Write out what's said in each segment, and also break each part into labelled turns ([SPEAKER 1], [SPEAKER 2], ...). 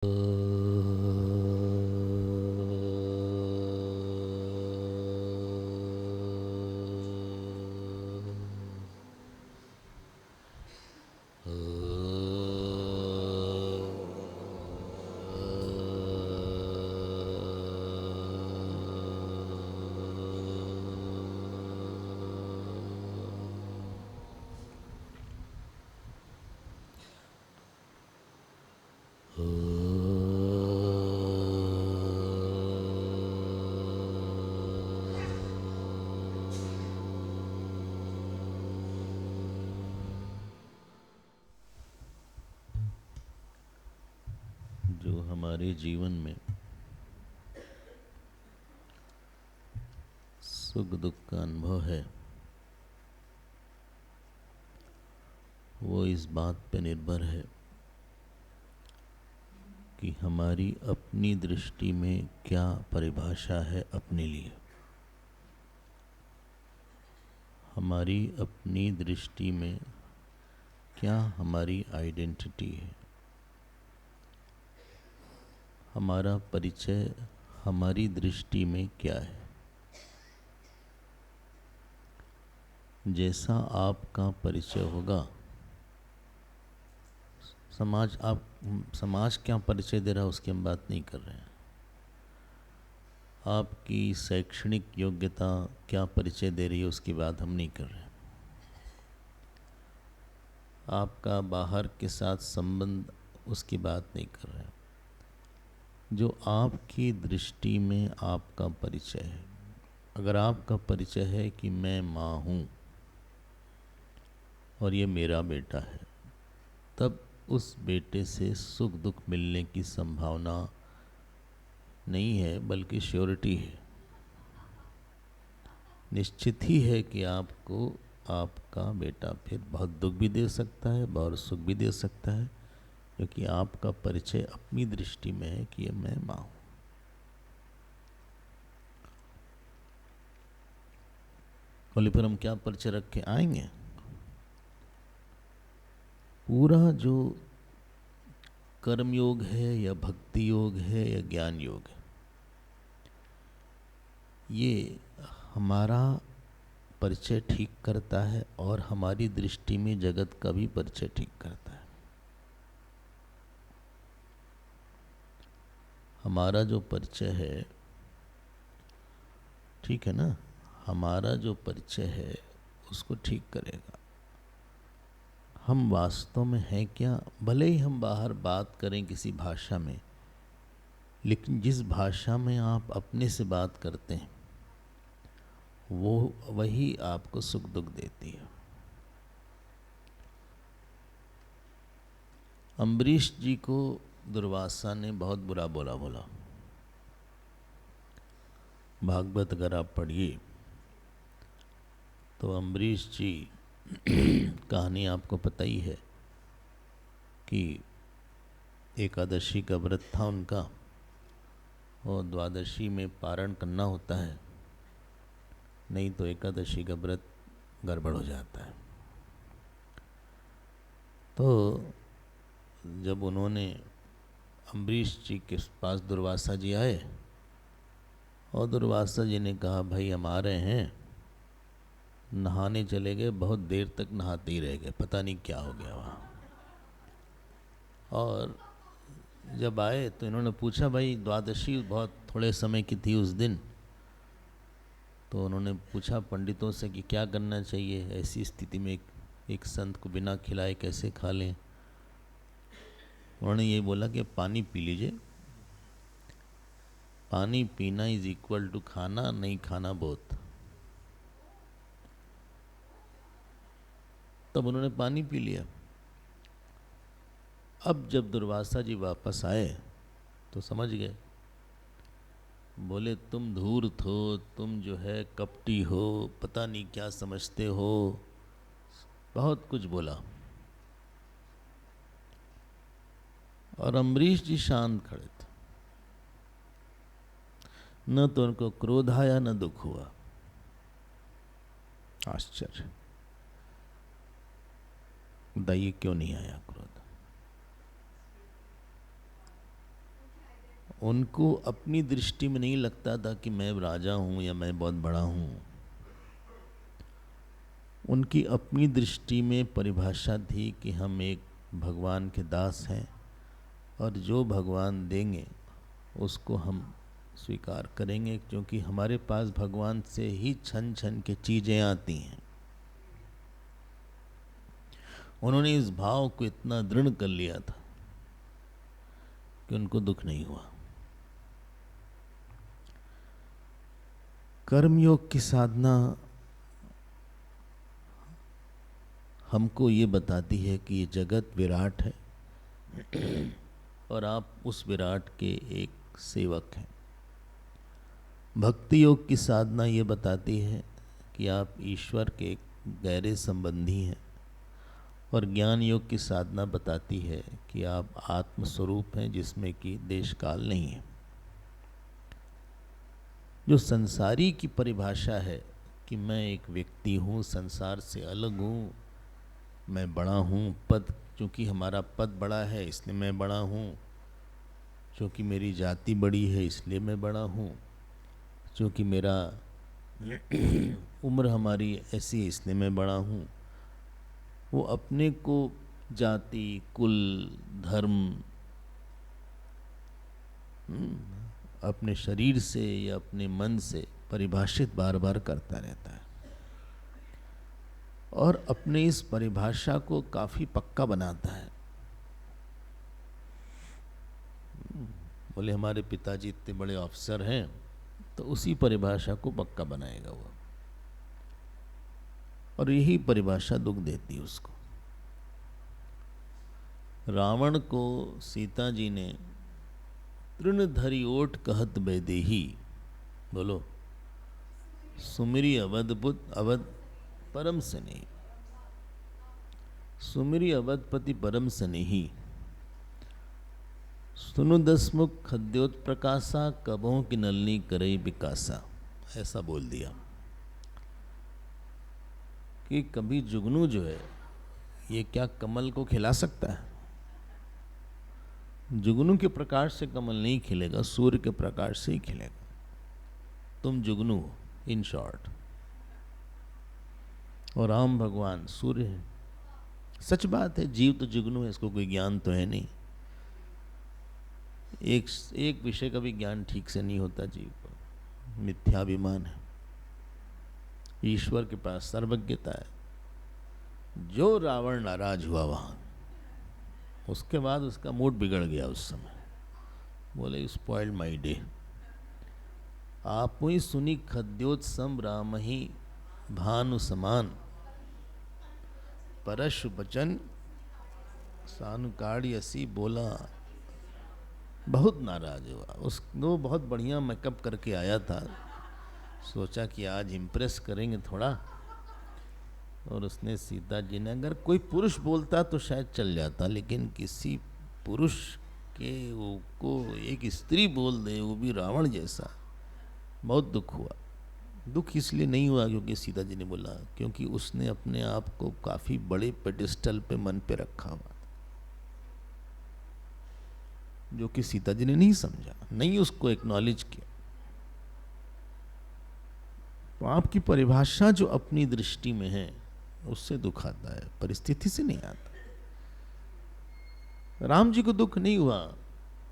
[SPEAKER 1] जो हमारे जीवन में सुख दुख का अनुभव है वो इस बात पर निर्भर है कि हमारी अपनी दृष्टि में क्या परिभाषा है अपने लिए। हमारी अपनी दृष्टि में क्या हमारी आइडेंटिटी है, हमारा परिचय हमारी दृष्टि में क्या है। जैसा आपका परिचय होगा, समाज क्या परिचय दे रहा है उसकी हम बात नहीं कर रहे हैं। आपकी शैक्षणिक योग्यता क्या परिचय दे रही है उसकी बात हम नहीं कर रहे हैं। आपका बाहर के साथ संबंध उसकी बात नहीं कर रहे हैं। जो आपकी दृष्टि में आपका परिचय है, अगर आपका परिचय है कि मैं माँ हूँ और ये मेरा बेटा है, तब उस बेटे से सुख दुख मिलने की संभावना नहीं है बल्कि श्योरिटी है। निश्चित ही है कि आपको आपका बेटा फिर बहुत दुख भी दे सकता है, बहुत सुख भी दे सकता है, क्योंकि आपका परिचय अपनी दृष्टि में है कि ये मैं माँ हूँ। होली पर हम क्या परिचय रख के आएंगे? पूरा जो कर्म योग है या भक्ति योग है या ज्ञान योग है, ये हमारा परिचय ठीक करता है और हमारी दृष्टि में जगत का भी परिचय ठीक करता है। हमारा जो परिचय है, ठीक है ना, हमारा जो परिचय है उसको ठीक करेगा। हम वास्तव में हैं क्या, भले ही हम बाहर बात करें किसी भाषा में, लेकिन जिस भाषा में आप अपने से बात करते हैं वो वही आपको सुख दुख देती है। अम्बरीश जी को दुर्वासा ने बहुत बुरा बोला। भागवत अगर आप पढ़िए तो अम्बरीश जी कहानी आपको पता ही है कि एकादशी का व्रत था उनका और द्वादशी में पारण करना होता है, नहीं तो एकादशी का व्रत गड़बड़ हो जाता है। तो जब उन्होंने अम्बरीश जी के पास दुर्वासा जी आए और दुर्वासा जी ने कहा भाई हम आ रहे हैं, नहाने चले गए, बहुत देर तक नहाते ही रह गए, पता नहीं क्या हो गया वहाँ। और जब आए तो इन्होंने पूछा भाई द्वादशी बहुत थोड़े समय की थी उस दिन, तो उन्होंने पूछा पंडितों से कि क्या करना चाहिए ऐसी स्थिति में, एक संत को बिना खिलाए कैसे खा लें। उन्होंने ये बोला कि पानी पी लीजिए, पानी पीना इज इक्वल टू खाना, नहीं खाना बहुत। तब उन्होंने पानी पी लिया। अब जब दुर्वासा जी वापस आए तो समझ गए, बोले तुम धूर्त हो, तुम जो है कपटी हो, पता नहीं क्या समझते हो, बहुत कुछ बोला। और अम्बरीश जी शांत खड़े थे, न तो उनको क्रोध आया न दुख हुआ। आश्चर्य, बताइए क्यों नहीं आया क्रोध? उनको अपनी दृष्टि में नहीं लगता था कि मैं राजा हूँ या मैं बहुत बड़ा हूँ। उनकी अपनी दृष्टि में परिभाषा थी कि हम एक भगवान के दास हैं और जो भगवान देंगे उसको हम स्वीकार करेंगे, क्योंकि हमारे पास भगवान से ही छन छन के चीज़ें आती हैं। उन्होंने इस भाव को इतना दृढ़ कर लिया था कि उनको दुख नहीं हुआ। कर्मयोग की साधना हमको ये बताती है कि ये जगत विराट है और आप उस विराट के एक सेवक हैं। भक्ति योग की साधना ये बताती है कि आप ईश्वर के गहरे संबंधी हैं, और ज्ञान योग की साधना बताती है कि आप आत्म स्वरूप हैं जिसमें कि देश काल नहीं है। जो संसारी की परिभाषा है कि मैं एक व्यक्ति हूँ, संसार से अलग हूँ, मैं बड़ा हूँ, पद, चूँकि हमारा पद बड़ा है इसलिए मैं बड़ा हूँ, चूँकि मेरी जाति बड़ी है इसलिए मैं बड़ा हूँ, चूँकि मेरा उम्र हमारी ऐसी है इसलिए मैं बड़ा हूँ, वो अपने को जाति, कुल, धर्म, अपने शरीर से या अपने मन से परिभाषित बार बार करता रहता है और अपने इस परिभाषा को काफ़ी पक्का बनाता है। बोले हमारे पिताजी इतने बड़े अफसर हैं, तो उसी परिभाषा को पक्का बनाएगा वो, और यही परिभाषा दुख देती है उसको। रावण को सीता जी ने तृण धरी ओट कहत बैदेही, बोलो, सुमिरी अवधपुत अवध परम स्नेही, सुमिरी अवधपति परम स्नेही, सुनु दसमुख खद्योत प्रकाशा, कबों की नलनी करई विकासा। ऐसा बोल दिया कि कभी जुगनू जो है ये क्या कमल को खिला सकता है? जुगनू के प्रकाश से कमल नहीं खिलेगा, सूर्य के प्रकाश से ही खिलेगा। तुम जुगनू हो, इन शॉर्ट, और राम भगवान सूर्य है। सच बात है, जीव तो जुगनू है, इसको कोई ज्ञान तो है नहीं। एक विषय का भी ज्ञान ठीक से नहीं होता जीव को, मिथ्याभिमान है। ईश्वर के पास सर्वज्ञता है। जो रावण नाराज हुआ वहां, उसके बाद उसका मूड बिगड़ गया। उस समय बोले स्पॉइल्ड माई डे। आप ही सुनी खद्योत्सम राम ही भानु समान, परशु बचन सानुकार्यसी बोला। बहुत नाराज हुआ। उसको बहुत बढ़िया मेकअप करके आया था, सोचा कि आज इम्प्रेस करेंगे थोड़ा, और उसने सीता जी ने, अगर कोई पुरुष बोलता तो शायद चल जाता, लेकिन किसी पुरुष के को एक स्त्री बोल दे, वो भी रावण जैसा, बहुत दुख हुआ। दुख इसलिए नहीं हुआ क्योंकि सीता जी ने बोला, क्योंकि उसने अपने आप को काफ़ी बड़े पेडिस्टल पे मन पे रखा हुआ, जो कि सीता जी ने नहीं समझा, नहीं उसको एक्नॉलेज किया। तो आपकी परिभाषा जो अपनी दृष्टि में है उससे दुख आता है, परिस्थिति से नहीं आता। राम जी को दुख नहीं हुआ,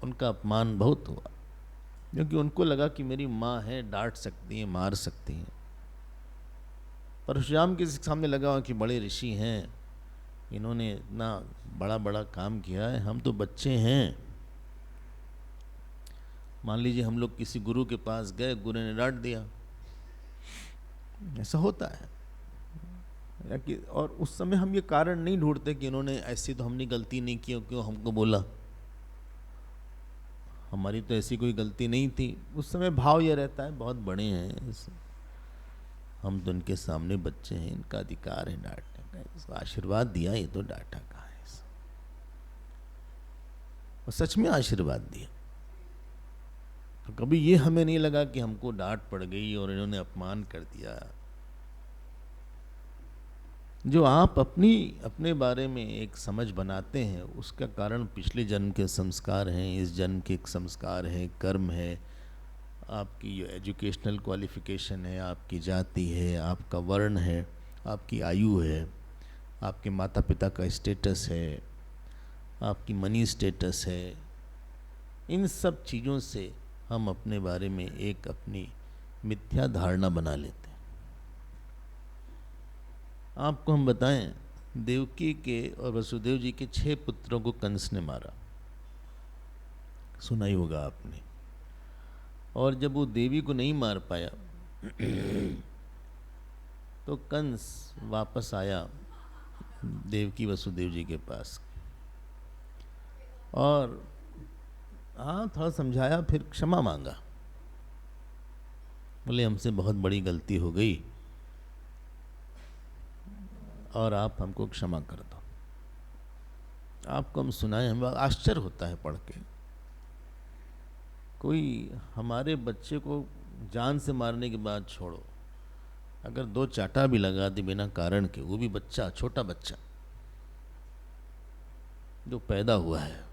[SPEAKER 1] उनका अपमान बहुत हुआ, क्योंकि उनको लगा कि मेरी माँ है, डांट सकती है, मार सकती है। परशुराम के सामने लगा कि बड़े ऋषि हैं, इन्होंने इतना बड़ा बड़ा काम किया है, हम तो बच्चे हैं। मान लीजिए हम लोग किसी गुरु के पास गए, गुरु ने डांट दिया, ऐसा होता है। और उस समय हम ये कारण नहीं ढूंढते कि इन्होंने ऐसी तो हमने गलती नहीं की, क्यों हमको बोला, हमारी तो ऐसी कोई गलती नहीं थी। उस समय भाव ये रहता है बहुत बड़े हैं, हम तो इनके सामने बच्चे हैं, इनका अधिकार है डांटने का, आशीर्वाद दिया, ये तो डांटा कहाँ है। और सच में आशीर्वाद दिया। तो कभी ये हमें नहीं लगा कि हमको डांट पड़ गई और इन्होंने अपमान कर दिया। जो आप अपने बारे में एक समझ बनाते हैं, उसका कारण पिछले जन्म के संस्कार हैं, इस जन्म के संस्कार हैं, कर्म है, आपकी जो एजुकेशनल क्वालिफ़िकेशन है, आपकी जाति है, आपका वर्ण है, आपकी आयु है, आपके माता पिता का स्टेटस है, आपकी मनी स्टेटस है। इन सब चीज़ों से हम अपने बारे में एक अपनी मिथ्या धारणा बना लेते हैं। आपको हम बताएं, देवकी के और वसुदेव जी के 6 पुत्रों को कंस ने मारा, सुना ही होगा आपने। और जब वो देवी को नहीं मार पाया तो कंस वापस आया देवकी वसुदेव जी के पास, और हाँ थोड़ा समझाया, फिर क्षमा मांगा। बोले हमसे बहुत बड़ी गलती हो गई और आप हमको क्षमा कर दो। आपको हम सुनाए, हम आश्चर्य होता है पढ़ के। कोई हमारे बच्चे को जान से मारने के बाद छोड़ो, अगर 2 चाटा भी लगा दे बिना कारण के, वो भी बच्चा, छोटा बच्चा जो पैदा हुआ है,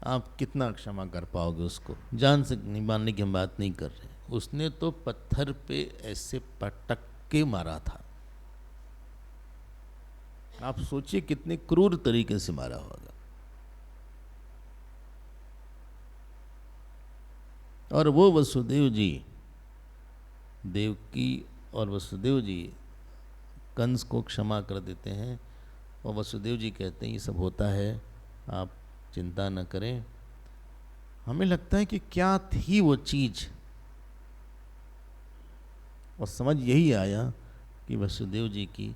[SPEAKER 1] आप कितना क्षमा कर पाओगे उसको? जान से नहीं मारने की हम बात नहीं कर रहे, उसने तो पत्थर पे ऐसे पटक के मारा था। आप सोचिए कितने क्रूर तरीके से मारा होगा। और वो वसुदेव जी, देवकी और वसुदेव जी कंस को क्षमा कर देते हैं, और वसुदेव जी कहते हैं ये सब होता है, आप चिंता न करें। हमें लगता है कि क्या थी वो चीज़, और समझ यही आया कि वसुदेव जी की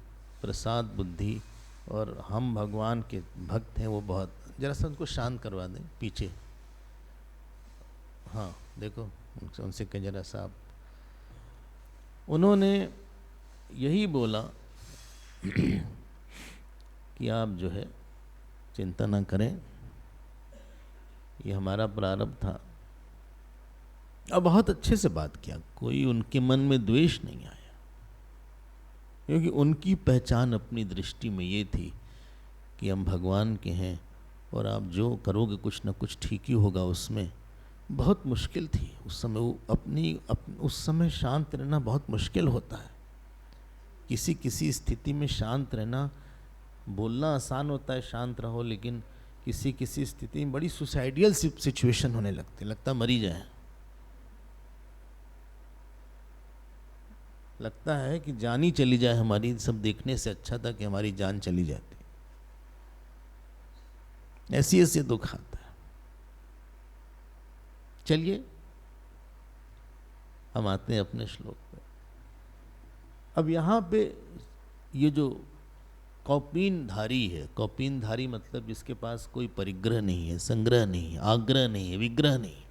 [SPEAKER 1] प्रसाद बुद्धि, और हम भगवान के भक्त हैं, वो बहुत। जरा सा उनको शांत करवा दें पीछे, हाँ देखो उनसे कहें जरा सा आप। उन्होंने यही बोला कि आप जो है चिंता ना करें, ये हमारा प्रारब्ध था। और बहुत अच्छे से बात किया, कोई उनके मन में द्वेष नहीं आया, क्योंकि उनकी पहचान अपनी दृष्टि में ये थी कि हम भगवान के हैं, और आप जो करोगे कुछ ना कुछ ठीक ही होगा। उसमें बहुत मुश्किल थी उस समय, वो उस समय शांत रहना बहुत मुश्किल होता है। किसी किसी स्थिति में शांत रहना, बोलना आसान होता है शांत रहो, लेकिन किसी किसी स्थिति में बड़ी सुसाइडियल सिचुएशन होने लगता मरी जाए, लगता है कि जान ही चली जाए हमारी। सब देखने से अच्छा था कि हमारी जान चली जाती। ऐसी ऐसी दुख आता है। चलिए हम आते हैं अपने श्लोक पे। अब यहाँ पे ये जो कौपीनधारी है, कौपीनधारी मतलब जिसके पास कोई परिग्रह नहीं है, संग्रह नहीं है, आग्रह नहीं है, विग्रह नहीं है।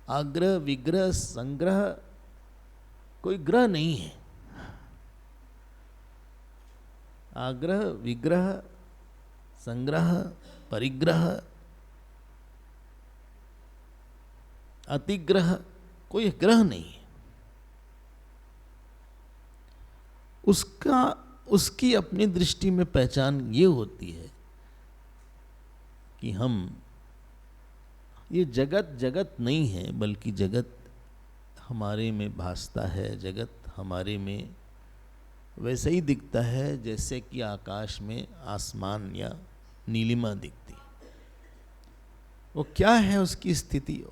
[SPEAKER 1] आग्रह विग्रह संग्रह, कोई ग्रह नहीं है। आग्रह विग्रह संग्रह परिग्रह अतिग्रह, कोई ग्रह नहीं है। उसकी अपनी दृष्टि में पहचान ये होती है कि हम, ये जगत जगत नहीं है, बल्कि जगत हमारे में भासता है। जगत हमारे में वैसे ही दिखता है जैसे कि आकाश में आसमान या नीलिमा दिखती। वो क्या है उसकी स्थिति,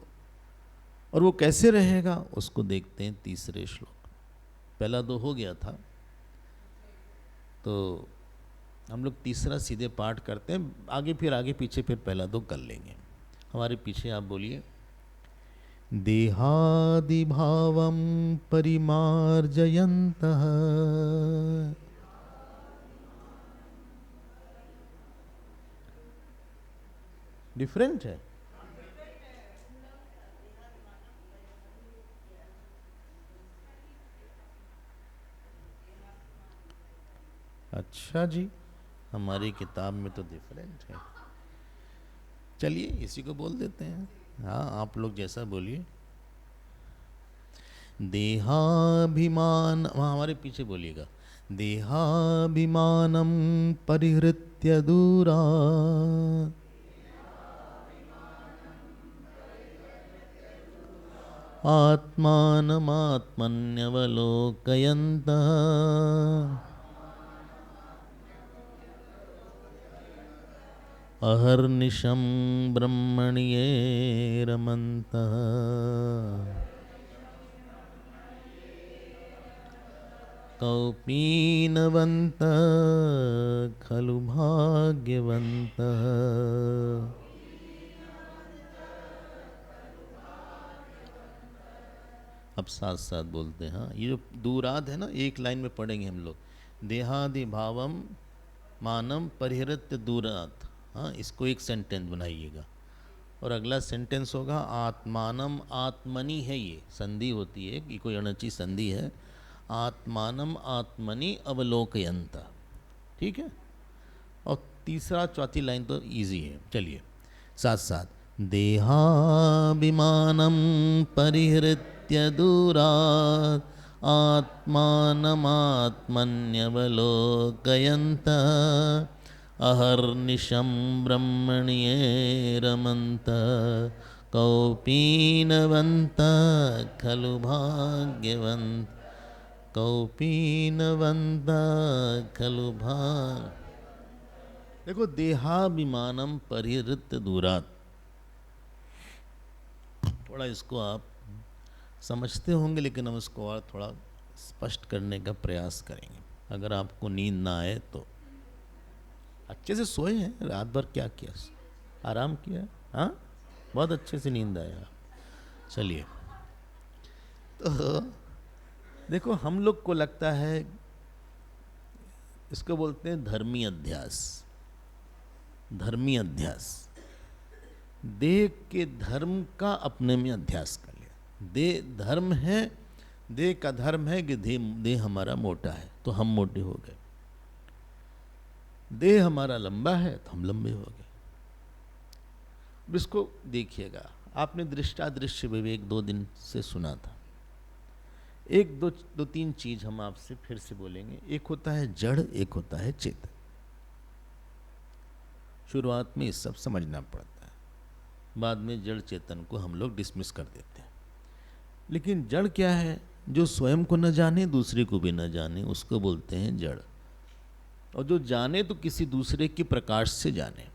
[SPEAKER 1] और वो कैसे रहेगा, उसको देखते हैं तीसरे श्लोक। पहला 2 हो गया था, तो हम लोग तीसरा सीधे पाठ करते हैं, आगे पीछे फिर पहला 2 कर लेंगे। हमारे पीछे आप बोलिए। देहादि भावम परिमार्जयन्तः डिफरेंट है। अच्छा जी, हमारी किताब में तो डिफरेंट है। चलिए इसी को बोल देते हैं। हाँ आप लोग जैसा बोलिए। देहाभिमान, हाँ हमारे पीछे बोलिएगा। देहाभिमानं परिहृत्य दूरा आत्मानमात्मन्यवलोकयन्तः अहर्निशं ब्रह्मण्ये रमन्तः कौपीनवन्तः खलु भाग्यवन्तः। अब साथ साथ बोलते हैं। हाँ, ये जो दूराद है ना, एक लाइन में पढ़ेंगे हम लोग। देहादि भावम मानम परिहृत्य दूरात। हाँ, इसको एक सेंटेंस बनाइएगा। और अगला सेंटेंस होगा आत्मानम आत्मनि है, ये संधि होती है, ये कोई अणची संधि है। आत्मानम आत्मनि अवलोकयंत। ठीक है। और तीसरा चौथी लाइन तो इजी है, चलिए साथ साथ। देहाभिमानं परिहृत्य दूरात् आत्मानमात्मन्यवलोकयन्तः अहर्निशं ब्रह्मण्ये रमन्तः कौपीनवन्तः खलु भाग्यवन्तः कौपीनवन्तः खलु भाग्य। देखो, देहाभिमानम परिहृत्य दूरात्, थोड़ा इसको आप समझते होंगे, लेकिन हम इसको और थोड़ा स्पष्ट करने का प्रयास करेंगे। अगर आपको नींद ना आए तो अच्छे से सोए हैं, रात भर क्या किया, आराम किया? हाँ, बहुत अच्छे से नींद आया। चलिए, तो देखो, हम लोग को लगता है, इसको बोलते हैं धर्मी अध्यास। धर्मी अध्यास, देह के धर्म का अपने में अध्यास कर लिया। देह धर्म है, देह का धर्म है कि देह हमारा मोटा है तो हम मोटे हो गए, देह हमारा लंबा है तो हम लंबे हो गए। अब इसको देखिएगा, आपने दृष्टादृश्य विवेक 2 दिन से सुना था। एक दो तीन चीज हम आपसे फिर से बोलेंगे। एक होता है जड़, एक होता है चेतन। शुरुआत में ये सब समझना पड़ता है, बाद में जड़ चेतन को हम लोग डिसमिस कर देते हैं। लेकिन जड़ क्या है? जो स्वयं को न जाने, दूसरे को भी न जाने, उसको बोलते हैं जड़। और जो जाने तो किसी दूसरे के प्रकाश से जाने।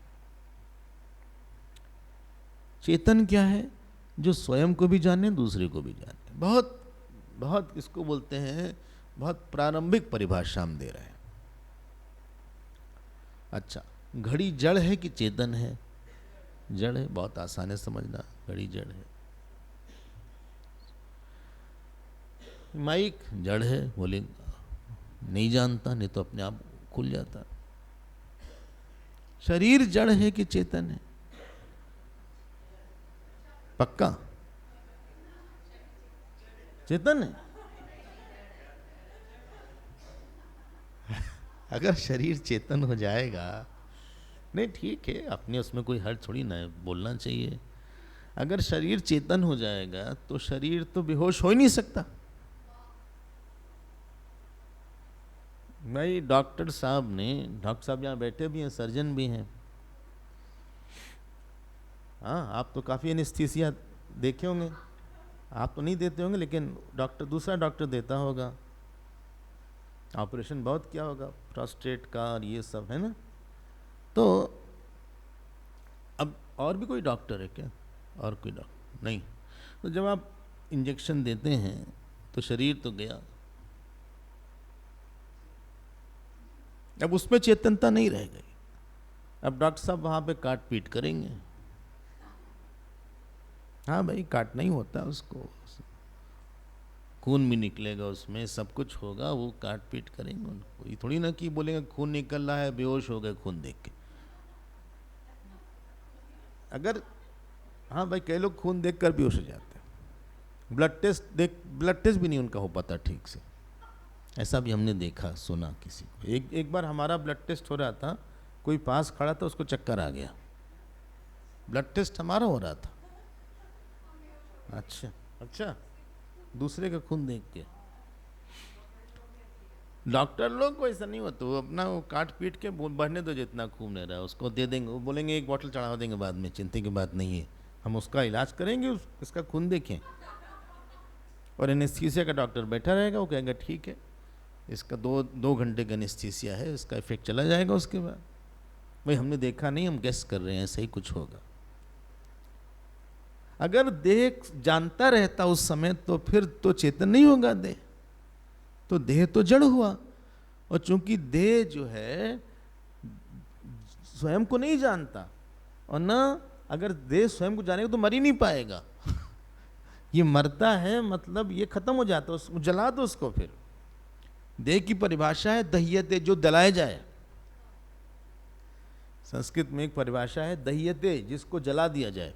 [SPEAKER 1] चेतन क्या है? जो स्वयं को भी जाने, दूसरे को भी जाने। बहुत बहुत इसको बोलते हैं, बहुत प्रारंभिक परिभाषा हम दे रहे हैं। अच्छा, घड़ी जड़ है कि चेतन है? जड़ है, बहुत आसान है समझना, घड़ी जड़ है। माइक जड़ है, बोले नहीं जानता, नहीं तो अपने आप खुल जाता। शरीर जड़ है कि चेतन है? पक्का चेतन है। अगर शरीर चेतन हो जाएगा, नहीं ठीक है, अपने उसमें कोई हर्ज थोड़ी ना है, बोलना चाहिए। अगर शरीर चेतन हो जाएगा तो शरीर तो बेहोश हो ही नहीं सकता। भाई डॉक्टर साहब यहाँ बैठे भी हैं, सर्जन भी हैं। हाँ, आप तो काफ़ी एनेस्थीसिया देखे होंगे। आप तो नहीं देते होंगे, लेकिन दूसरा डॉक्टर देता होगा। ऑपरेशन बहुत किया होगा, प्रोस्टेट का और ये सब, है ना। तो अब और भी कोई डॉक्टर है क्या? और कोई डॉक्टर नहीं। तो जब आप इंजेक्शन देते हैं तो शरीर तो गया, अब उसमें चेतनता नहीं रह गई। अब डॉक्टर साहब वहाँ पे काट पीट करेंगे। हाँ भाई, काटना ही होता है उसको, खून भी निकलेगा उसमें, सब कुछ होगा, वो काट पीट करेंगे उनको। ये थोड़ी ना कि बोलेंगे खून निकल रहा है, बेहोश हो गए खून देख के। अगर हाँ भाई, कई लोग खून देखकर बेहोश हो जाते हैं। ब्लड टेस्ट भी नहीं उनका हो पाता ठीक से। ऐसा भी हमने देखा, सुना किसी को। एक बार हमारा ब्लड टेस्ट हो रहा था, कोई पास खड़ा था, उसको चक्कर आ गया। ब्लड टेस्ट हमारा हो रहा था। अच्छा, दूसरे का खून देख के। डॉक्टर लोग को ऐसा नहीं होता, वो अपना वो काट पीट के बढ़ने दो, जितना खून ले रहा है उसको दे देंगे, वो बोलेंगे एक बोतल चढ़ा देंगे बाद में, चिंता की बात नहीं है, हम उसका इलाज करेंगे, उसका खून देखें। और एनेस्थीसिया का डॉक्टर बैठा रहेगा, वो कहेगा ठीक है, इसका दो घंटे का एनेस्थीसिया है, इसका इफेक्ट चला जाएगा, उसके बाद भाई हमने देखा नहीं, हम गेस कर रहे हैं, ऐसा ही कुछ होगा। अगर देह जानता रहता उस समय, तो फिर तो चेतन नहीं होगा देह, तो देह तो जड़ हुआ। और चूंकि देह जो है स्वयं को नहीं जानता, और ना अगर देह स्वयं को जानेगा तो मर ही नहीं पाएगा। ये मरता है मतलब ये खत्म हो जाता है, उसको जला दो उसको। फिर देह की परिभाषा है दह्यते, जो जलाया जाए। संस्कृत में एक परिभाषा है दह्यते, जिसको जला दिया जाए।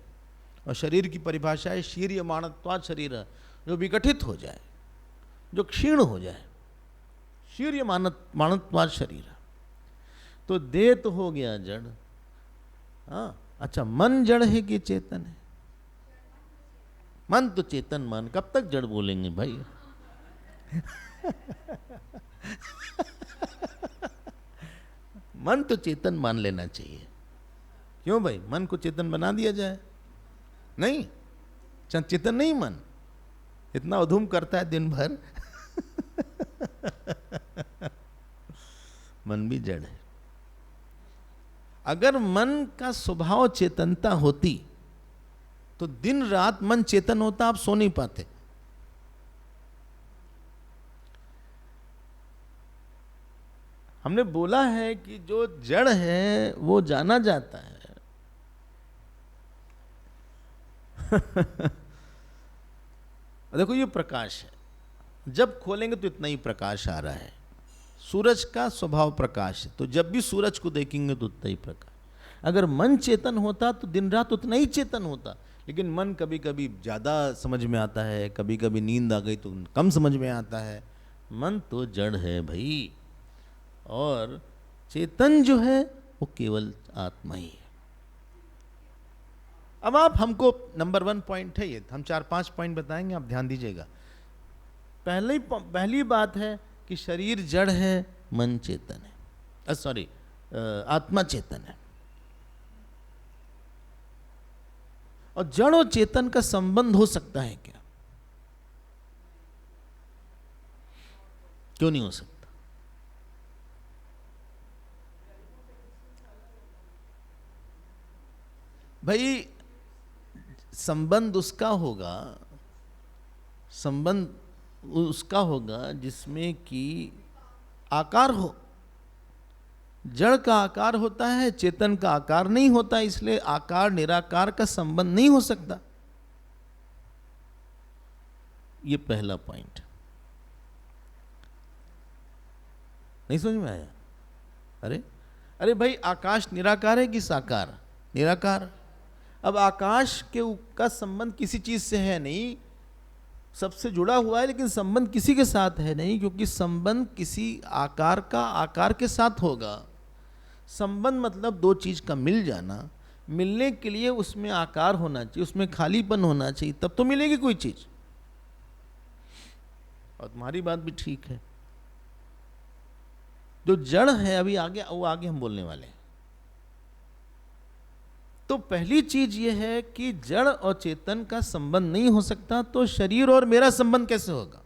[SPEAKER 1] और शरीर की परिभाषा है शीर्यमाणत्वात् शरीर, जो विघटित हो जाए, जो क्षीण हो जाए, शीर्यमाणत्वात् शरीर। तो देह तो हो गया जड़। हाँ, अच्छा, मन जड़ है कि चेतन है? मन तो चेतन मान, कब तक जड़ बोलेंगे भाई? मन तो चेतन मान लेना चाहिए। क्यों भाई, मन को चेतन बना दिया जाए? नहीं, चेतन नहीं मन, इतना उधूम करता है दिन भर। मन भी जड़ है। अगर मन का स्वभाव चेतनता होती तो दिन रात मन चेतन होता, आप सो नहीं पाते। हमने बोला है कि जो जड़ है वो जाना जाता है। देखो ये प्रकाश है, जब खोलेंगे तो इतना ही प्रकाश आ रहा है। सूरज का स्वभाव प्रकाश है, तो जब भी सूरज को देखेंगे तो उतना ही प्रकाश। अगर मन चेतन होता तो दिन रात उतना ही चेतन होता। लेकिन मन कभी कभी ज़्यादा समझ में आता है, कभी कभी नींद आ गई तो कम समझ में आता है। मन तो जड़ है भाई, और चेतन जो है वो केवल आत्मा ही है। अब आप हमको नंबर 1 पॉइंट है ये, हम 4-5 पॉइंट बताएंगे, आप ध्यान दीजिएगा। पहली बात है कि शरीर जड़ है, मन चेतन है, आत्मा चेतन है। और जड़ और चेतन का संबंध हो सकता है क्या? क्यों नहीं हो सकता? भाई संबंध उसका होगा जिसमें कि आकार हो। जड़ का आकार होता है, चेतन का आकार नहीं होता, इसलिए आकार निराकार का संबंध नहीं हो सकता। ये पहला पॉइंट। नहीं समझ में आया? अरे भाई, आकाश निराकार है कि साकार? निराकार। अब आकाश का संबंध किसी चीज से है नहीं, सबसे जुड़ा हुआ है, लेकिन संबंध किसी के साथ है नहीं, क्योंकि संबंध किसी आकार का आकार के साथ होगा। संबंध मतलब दो चीज का मिल जाना। मिलने के लिए उसमें आकार होना चाहिए, उसमें खालीपन होना चाहिए, तब तो मिलेगी कोई चीज। और तुम्हारी बात भी ठीक है। जो जड़ है, अभी आगे हम बोलने वाले हैं। तो पहली चीज यह है कि जड़ और चेतन का संबंध नहीं हो सकता, तो शरीर और मेरा संबंध कैसे होगा?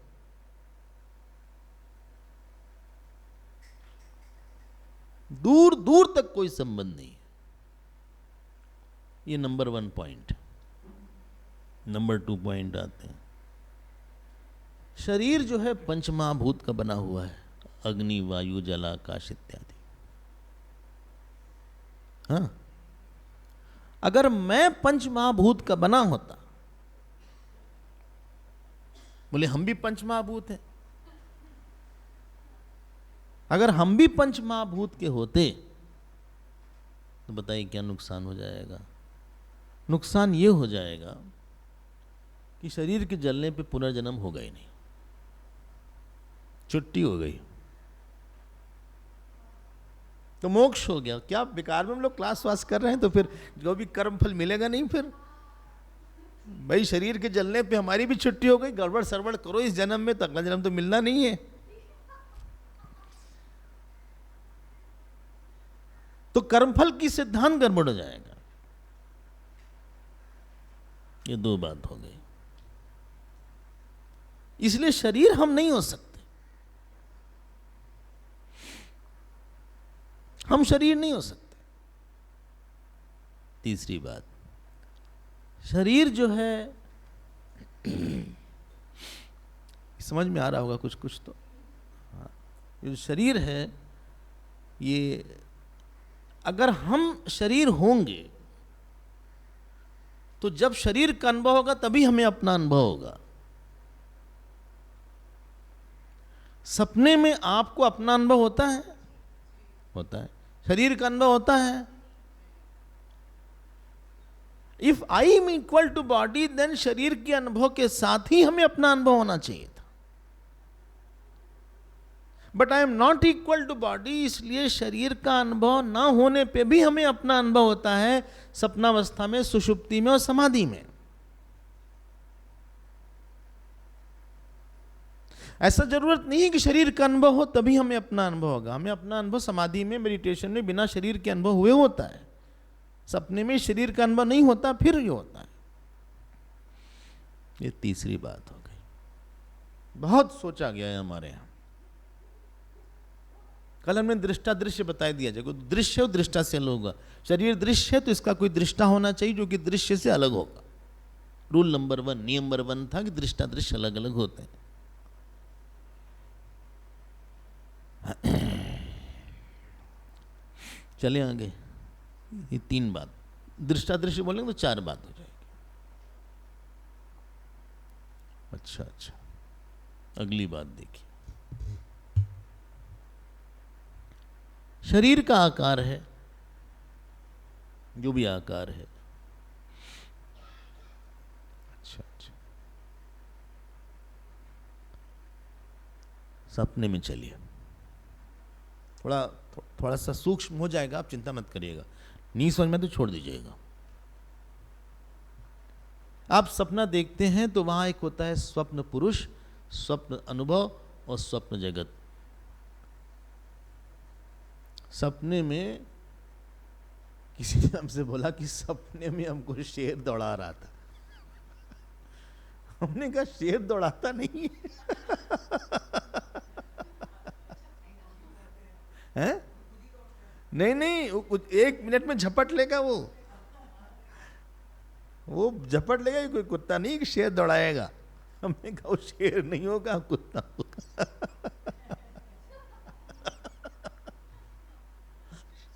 [SPEAKER 1] दूर दूर तक कोई संबंध नहीं। ये नंबर 1 पॉइंट। नंबर 2 पॉइंट आते हैं। शरीर जो है पंचमहाभूत का बना हुआ है, अग्नि, वायु, जल, आकाश इत्यादि। हाँ, अगर मैं पंचमहाभूत का बना होता, बोले हम भी पंचमहाभूत हैं, अगर हम भी पंचमहाभूत के होते तो बताइए क्या नुकसान हो जाएगा? नुकसान ये हो जाएगा कि शरीर के जलने पे पुनर्जन्म होगा ही नहीं, छुट्टी हो गई, तो मोक्ष हो गया। क्या बेकार में हम लोग क्लास वास कर रहे हैं? तो फिर जो भी कर्म फल मिलेगा नहीं। फिर भाई शरीर के जलने पे हमारी भी छुट्टी हो गई, गड़बड़ सरबड़ करो इस जन्म में तो अगला जन्म तो मिलना नहीं है। तो कर्मफल की सिद्धांत गड़बड़ हो जाएगा। ये दो बात हो गई। इसलिए शरीर हम नहीं हो सकते, हम शरीर नहीं हो सकते। तीसरी बात, शरीर जो है समझ में आ रहा होगा कुछ कुछ तो। हाँ, ये शरीर है, ये अगर हम शरीर होंगे तो जब शरीर का अनुभव होगा तभी हमें अपना अनुभव होगा। सपने में आपको अपना अनुभव होता है? होता है। शरीर का अनुभव होता है? If I am equal to body, then शरीर के अनुभव के साथ ही हमें अपना अनुभव होना चाहिए था। But I am not equal to body, इसलिए शरीर का अनुभव ना होने पे भी हमें अपना अनुभव होता है, सपनावस्था में, सुषुप्ति में और समाधि में। ऐसा जरूरत नहीं है कि शरीर का अनुभव हो तभी हमें अपना अनुभव होगा। हमें अपना अनुभव समाधि में, मेडिटेशन में बिना शरीर के अनुभव हुए होता है। सपने में शरीर का अनुभव नहीं होता, फिर ये होता है। ये तीसरी बात हो गई। बहुत सोचा गया है हमारे यहां। कल हमने दृष्टा दृश्य बता दिया, जब दृश्य हो दृष्टा से अलग होगा। शरीर दृश्य है तो इसका कोई दृष्टा होना चाहिए जो कि दृश्य से अलग होगा। रूल नंबर 1, नियम नंबर 1 था कि दृष्टा दृश्य अलग अलग होते हैं। चले आगे। ये 3 बात, दृष्टा दृश्य बोलेंगे तो 4 बात हो जाएगी। अच्छा, अगली बात देखिए। शरीर का आकार है, जो भी आकार है। अच्छा, सपने में चलिए, थोड़ा सा सूक्ष्म हो जाएगा, आप चिंता मत करिएगा। नहीं समझ में तो छोड़ दीजिएगा। आप सपना देखते हैं तो वहां एक होता है स्वप्न पुरुष, स्वप्न अनुभव और स्वप्न जगत। सपने में किसी ने हमसे बोला कि सपने में हमको शेर दौड़ा रहा था। हमने कहा शेर दौड़ाता नहीं है? नहीं, 1 मिनट में झपट लेगा वो झपट लेगा। कोई कुत्ता नहीं कि शेर दौड़ाएगा। हमने कहा वो शेर नहीं होगा, कुत्ता होगा।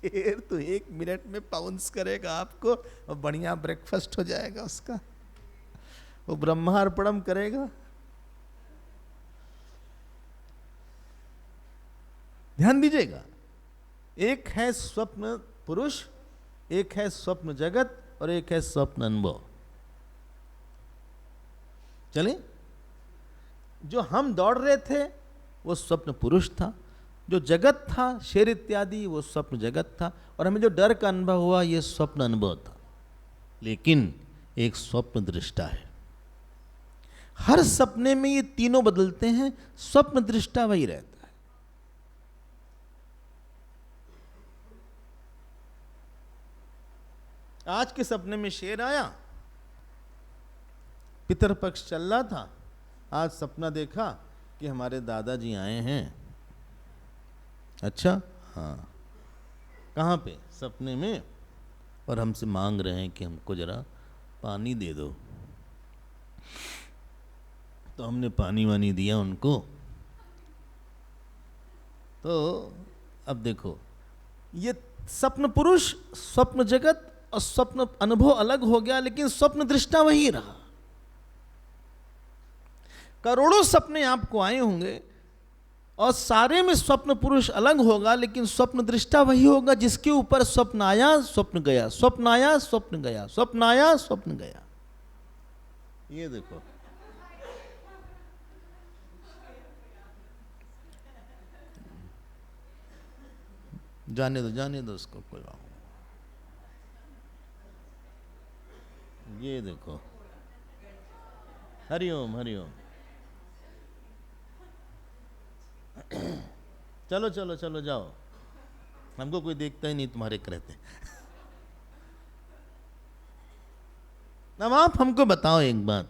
[SPEAKER 1] शेर तो 1 मिनट में पाउंस करेगा आपको और बढ़िया ब्रेकफास्ट हो जाएगा उसका। वो ब्रह्मार्पणम करेगा। ध्यान दीजिएगा, एक है स्वप्न पुरुष, एक है स्वप्न जगत और एक है स्वप्न अनुभव। चले, जो हम दौड़ रहे थे वो स्वप्न पुरुष था, जो जगत था शेर इत्यादि वो स्वप्न जगत था, और हमें जो डर का अनुभव हुआ ये स्वप्न अनुभव था। लेकिन एक स्वप्न दृष्टा है। हर सपने में ये तीनों बदलते हैं, स्वप्न दृष्टा वही रहता है। आज के सपने में शेर आया, पितरपक्ष चल रहा था, आज सपना देखा कि हमारे दादाजी आए हैं। अच्छा, हाँ, कहाँ पे? सपने में, और हमसे मांग रहे हैं कि हमको जरा पानी दे दो। तो हमने पानी वानी दिया उनको। तो अब देखो, ये स्वप्न पुरुष, स्वप्न जगत और स्वप्न अनुभव अलग हो गया, लेकिन स्वप्न दृष्टा वही रहा। करोड़ों सपने आपको आए होंगे और सारे में स्वप्न पुरुष अलग होगा, लेकिन स्वप्न दृष्टा वही होगा जिसके ऊपर स्वप्न आया स्वप्न गया, स्वप्न आया स्वप्न गया, स्वप्न आया स्वप्न गया। ये देखो, जाने दो उसको, कोई बात। ये देखो, हरिओम हरिओम। चलो चलो चलो जाओ। हमको कोई देखता ही नहीं, तुम्हारे रहते। अब आप हमको बताओ एक बात,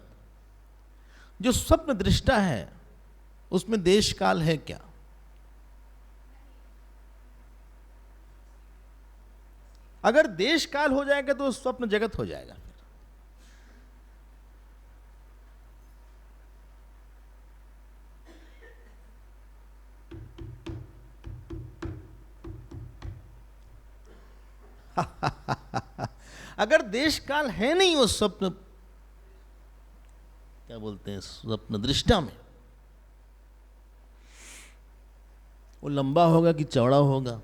[SPEAKER 1] जो स्वप्न दृष्टा है उसमें देश काल है क्या? अगर देश काल हो जाएगा तो स्वप्न जगत हो जाएगा। अगर देश काल है नहीं वो स्वप्न, क्या बोलते हैं, स्वप्न दृष्टा में, वो लंबा होगा कि चौड़ा होगा,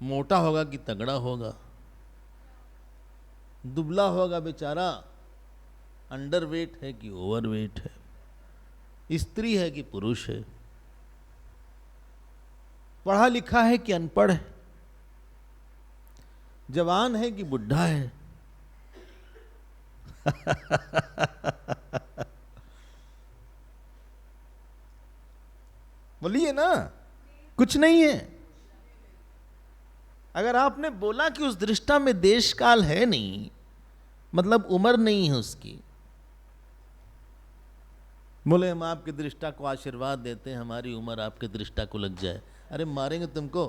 [SPEAKER 1] मोटा होगा कि तगड़ा होगा, दुबला होगा बेचारा, अंडरवेट है कि ओवरवेट है, स्त्री है कि पुरुष है, पढ़ा लिखा है कि अनपढ़ है, जवान है कि बुढ़ा है। बोलिए ना, कुछ नहीं है। अगर आपने बोला कि उस दृष्टा में देश काल है नहीं, मतलब उम्र नहीं है उसकी, बोले हम आपके दृष्टा को आशीर्वाद देते हैं, हमारी उम्र आपके दृष्टा को लग जाए, अरे मारेंगे तुमको,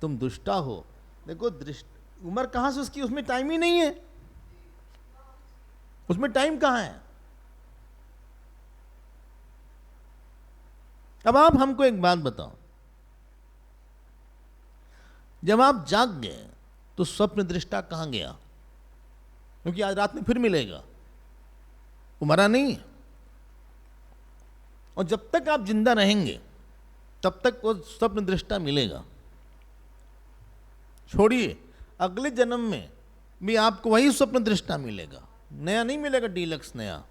[SPEAKER 1] तुम दुष्टा हो। देखो उम्र कहां से उसकी, उसमें टाइम ही नहीं है, उसमें टाइम कहां है। अब आप हमको एक बात बताओ, जब आप जाग गए तो स्वप्न दृष्टा कहां गया? क्योंकि आज रात में फिर मिलेगा, वो मरा नहीं है। और जब तक आप जिंदा रहेंगे तब तक वो स्वप्न दृष्टा मिलेगा। छोड़िए, अगले जन्म में भी आपको वही स्वप्न दृष्टा मिलेगा, नया नहीं मिलेगा, डीलक्स नया।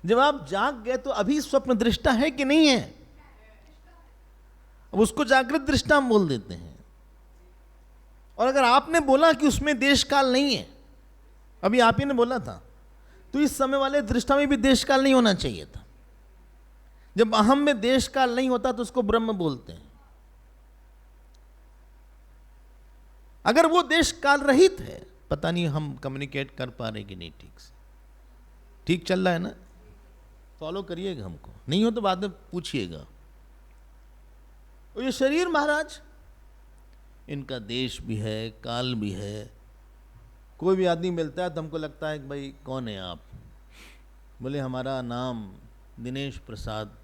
[SPEAKER 1] जब आप जाग गए तो अभी स्वप्न दृष्टा है कि नहीं है? अब उसको जागृत दृष्टा हम बोल देते हैं। और अगर आपने बोला कि उसमें देश काल नहीं है, अभी आप ही ने बोला था, तो इस समय वाले दृष्टा में भी देश काल नहीं होना चाहिए था। जब अहम में देश काल नहीं होता तो उसको ब्रह्म बोलते हैं। अगर वो देश काल रहित है, पता नहीं हम कम्युनिकेट कर पा रहे कि नहीं ठीक से, ठीक चल रहा है ना? फॉलो करिएगा हमको, नहीं हो तो बाद में पूछिएगा। और ये शरीर महाराज, इनका देश भी है, काल भी है। कोई भी आदमी मिलता है तो हमको लगता है कि भाई कौन है आप? बोले हमारा नाम दिनेश प्रसाद।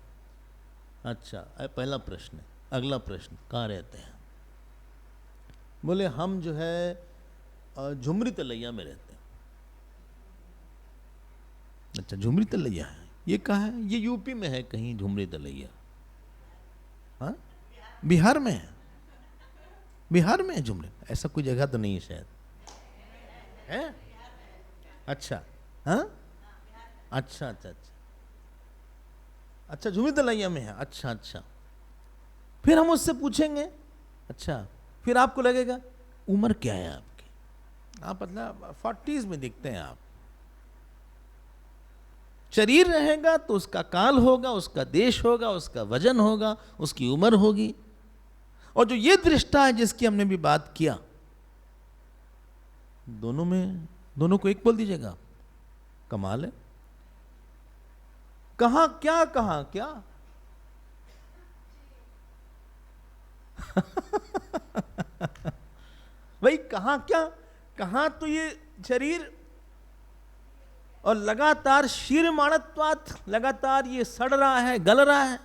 [SPEAKER 1] अच्छा, पहला प्रश्न। अगला प्रश्न, कहाँ रहते हैं? बोले हम जो है झुमरी तलैया में रहते हैं। अच्छा, झुमरी तलैया है, ये कहाँ है? ये यूपी में है कहीं झुमरी तलैया। हाँ, बिहार में है, बिहार में है झुमरी। ऐसा कोई जगह तो नहीं है शायद, है? अच्छा, हाँ, अच्छा अच्छा अच्छा अच्छा, झुमरी तलैया में है। अच्छा अच्छा, फिर हम उससे पूछेंगे। अच्छा, फिर आपको लगेगा उम्र क्या है आपकी? आप मतलब 40s में दिखते हैं आप। शरीर रहेगा तो उसका काल होगा, उसका देश होगा, उसका वजन होगा, उसकी उम्र होगी। और जो ये दृष्टा है जिसकी हमने भी बात किया, दोनों को एक बोल दीजिएगा। कमाल है। कहां क्या, कहां क्या? भाई कहां क्या, कहां तो ये शरीर, और लगातार शीर्माणत्वात्, लगातार ये सड़ रहा है, गल रहा है।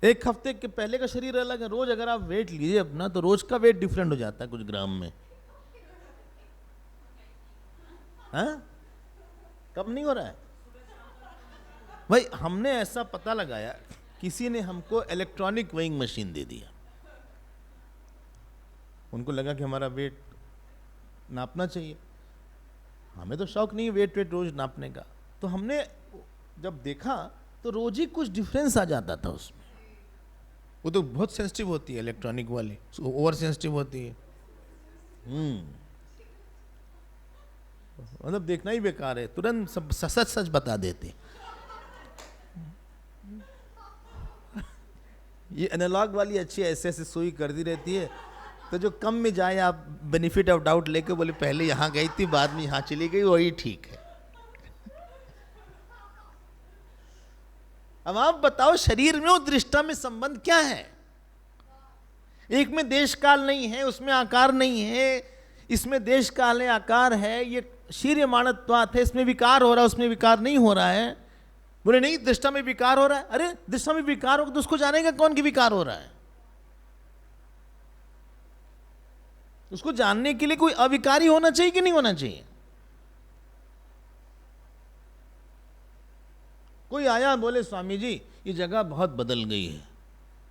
[SPEAKER 1] एक हफ्ते के पहले का शरीर अलग है। रोज अगर आप वेट लीजिए अपना, तो रोज का वेट डिफरेंट हो जाता है कुछ ग्राम में। हाँ, कम नहीं हो रहा है भाई। हमने ऐसा पता लगाया, किसी ने हमको इलेक्ट्रॉनिक वेइंग मशीन दे दिया। उनको लगा कि हमारा वेट नापना चाहिए। हमें तो शौक नहीं है वेट रोज नापने का। तो हमने जब देखा तो रोज ही कुछ डिफरेंस आ जाता था उसमें। वो तो बहुत सेंसिटिव होती है इलेक्ट्रॉनिक वाली, ओवर सेंसिटिव होती है। मतलब देखना ही बेकार है, तुरंत सब सच सच बता देते। ये एनालॉग वाली अच्छी ऐसे ऐसे सुई करती रहती है, तो जो कम में जाए आप बेनिफिट ऑफ डाउट लेके बोले पहले यहाँ गई थी बाद में यहाँ चली गई, वही ठीक है। अब आप बताओ शरीर में और दृष्टा में संबंध क्या है? एक में देश काल नहीं है, उसमें आकार नहीं है, इसमें देश काल है, आकार है, ये शीर्यमाणत्वात् है, इसमें विकार हो रहा है, उसमें विकार नहीं हो रहा है। बोले नहीं दृष्टा में विकार हो रहा है। अरे दृष्टा में विकार हो तो उसको जानेगा कौन कि विकार हो रहा है? उसको जानने के लिए कोई अविकारी होना चाहिए कि नहीं होना चाहिए? कोई आया बोले स्वामी जी ये जगह बहुत बदल गई है।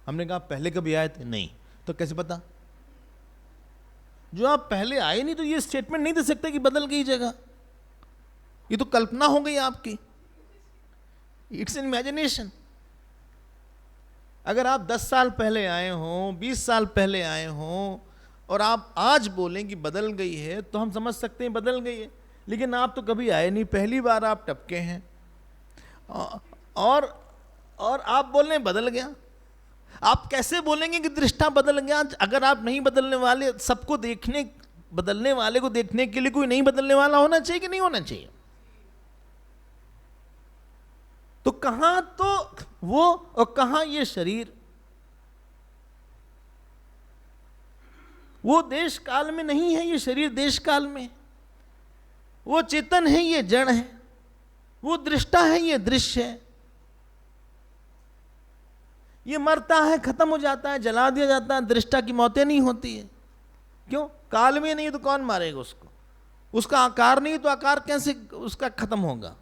[SPEAKER 1] हमने कहा पहले कभी आए थे? नहीं। तो कैसे पता? जो आप पहले आए नहीं तो ये स्टेटमेंट नहीं दे सकते कि बदल गई जगह। ये तो कल्पना हो गई आपकी, इट्स एन इमेजिनेशन। अगर आप 10 साल पहले आए हों, 20 साल पहले आए हों और आप आज बोलें कि बदल गई है तो हम समझ सकते हैं बदल गई है, लेकिन आप तो कभी आए नहीं, पहली बार आप टपके हैं और आप बोल रहे हैं बदल गया। आप कैसे बोलेंगे कि दृष्टा बदल गया अगर आप नहीं बदलने वाले? सबको देखने, बदलने वाले को देखने के लिए कोई नहीं बदलने वाला होना चाहिए कि नहीं होना चाहिए? तो कहां तो वो और कहां ये शरीर? वो देश काल में नहीं है, ये शरीर देश काल में। वो चेतन है, ये जड़ है। वो दृष्टा है, ये दृश्य है। ये मरता है, खत्म हो जाता है, जला दिया जाता है। दृष्टा की मौतें नहीं होती है। क्यों? काल में नहीं तो कौन मारेगा उसको? उसका आकार नहीं तो आकार कैसे उसका खत्म होगा?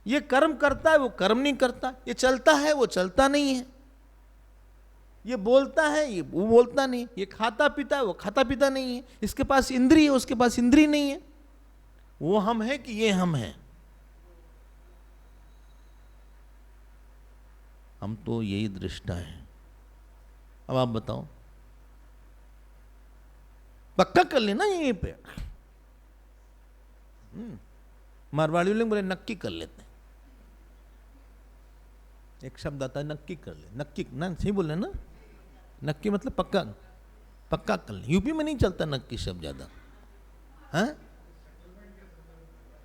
[SPEAKER 1] ये कर्म करता है, वो कर्म नहीं करता। ये चलता है, वो चलता नहीं है। ये बोलता है, ये वो बोलता नहीं। ये खाता पीता है, वो खाता पीता नहीं है। इसके पास इंद्रिय है, उसके पास इंद्रिय नहीं है। वो हम है कि ये हम है? हम तो यही दृष्टा है। अब आप बताओ, पक्का कर लेना यहीं पे। मारवाड़ी लोग बोले नक्की कर लेते हैं। एक शब्द आता है नक्की कर ले। नक्की ना सही बोल रहे ना? नक्की मतलब पक्का, पक्का कर ले। यूपी में नहीं चलता नक्की शब्द ज्यादा।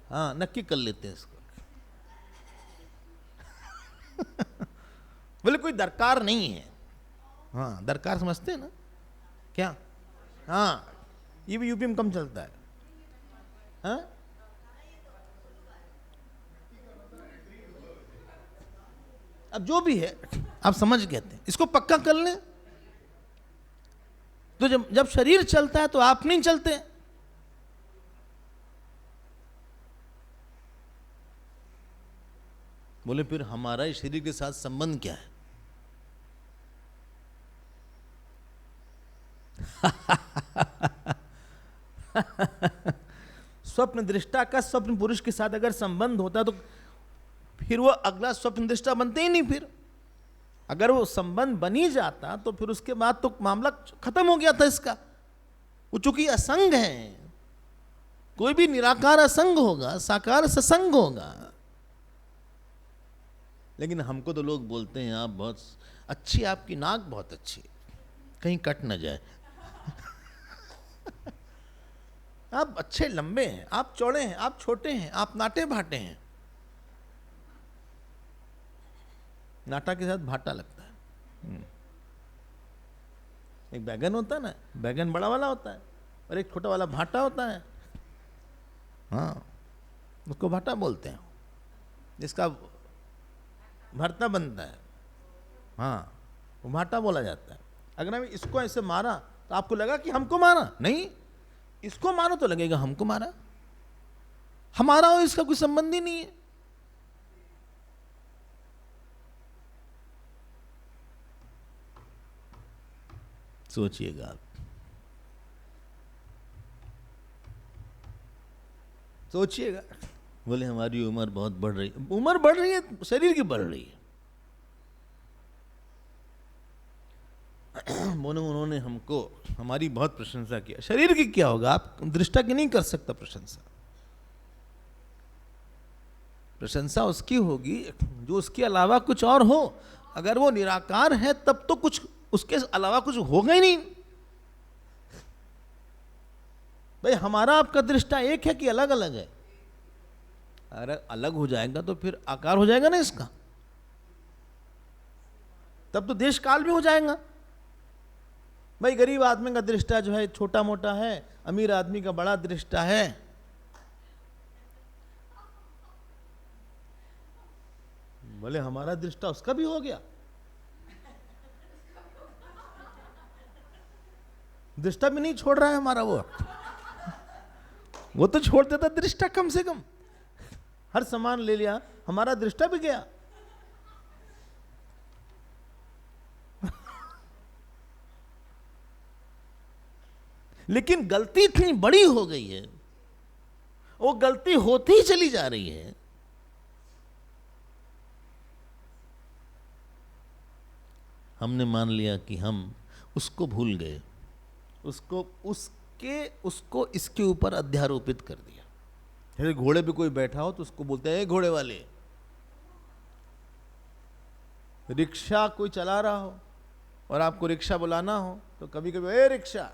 [SPEAKER 1] हाँ नक्की कर लेते हैं इसको। बोले कोई दरकार नहीं है। हाँ दरकार समझते हैं ना क्या? हाँ ये भी यूपी में कम चलता है। हाँ अब जो भी है आप समझ गए थे, इसको पक्का कर लें। तो जब शरीर चलता है तो आप नहीं चलते। बोले फिर हमारा इस शरीर के साथ संबंध क्या है? स्वप्न दृष्टा का स्वप्न पुरुष के साथ अगर संबंध होता तो फिर वो अगला स्वप्न दृष्टा बनते ही नहीं। फिर अगर वो संबंध बनी जाता तो फिर उसके बाद तो मामला खत्म हो गया था इसका। वो चूंकि असंग है, कोई भी निराकार असंग होगा, साकार ससंग होगा। लेकिन हमको तो लोग बोलते हैं आप बहुत अच्छी, आपकी नाक बहुत अच्छी है, कहीं कट ना जाए। आप अच्छे लंबे हैं, आप चौड़े हैं, आप छोटे हैं, आप नाटे भाटे हैं। नाटा के साथ भाटा लगता है। एक बैगन होता है ना, बैगन बड़ा वाला होता है और एक छोटा वाला भाटा होता है। हाँ उसको भाटा बोलते हैं, जिसका भरता बनता है। हाँ वो भाटा बोला जाता है। अगर हम इसको ऐसे मारा तो आपको लगा कि हमको मारा? नहीं, इसको मारो तो लगेगा हमको मारा। हमारा और इसका कोई संबंध ही नहीं है। सोचिएगा आप, सोचिएगा। बोले हमारी उम्र बहुत बढ़ रही है। उम्र बढ़ रही है, शरीर की बढ़ रही है। बोले उन्होंने हमको हमारी बहुत प्रशंसा किया। शरीर की क्या होगा? आप दृष्टा की नहीं कर सकता प्रशंसा। प्रशंसा उसकी होगी जो उसके अलावा कुछ और हो। अगर वो निराकार है तब तो कुछ उसके अलावा कुछ होगा ही नहीं। भाई हमारा आपका दृष्टा एक है कि अलग अलग है? अगर अलग हो जाएगा तो फिर आकार हो जाएगा ना इसका, तब तो देश काल भी हो जाएगा। भाई गरीब आदमी का दृष्टा जो है छोटा मोटा है, अमीर आदमी का बड़ा दृष्टा है। बोले हमारा दृष्टा उसका भी हो गया। दृष्टा भी नहीं छोड़ रहा है हमारा, वो तो छोड़ देता दृष्टा, कम से कम हर सामान ले लिया, हमारा दृष्टा भी गया। लेकिन गलती इतनी बड़ी हो गई है, वो गलती होती ही चली जा रही है। हमने मान लिया कि हम उसको भूल गए, उसको इसके ऊपर अध्यारोपित कर दिया। जैसे घोड़े पे कोई बैठा हो तो उसको बोलते हैं घोड़े वाले। रिक्शा कोई चला रहा हो और आपको रिक्शा बुलाना हो तो कभी कभी ए रिक्शा,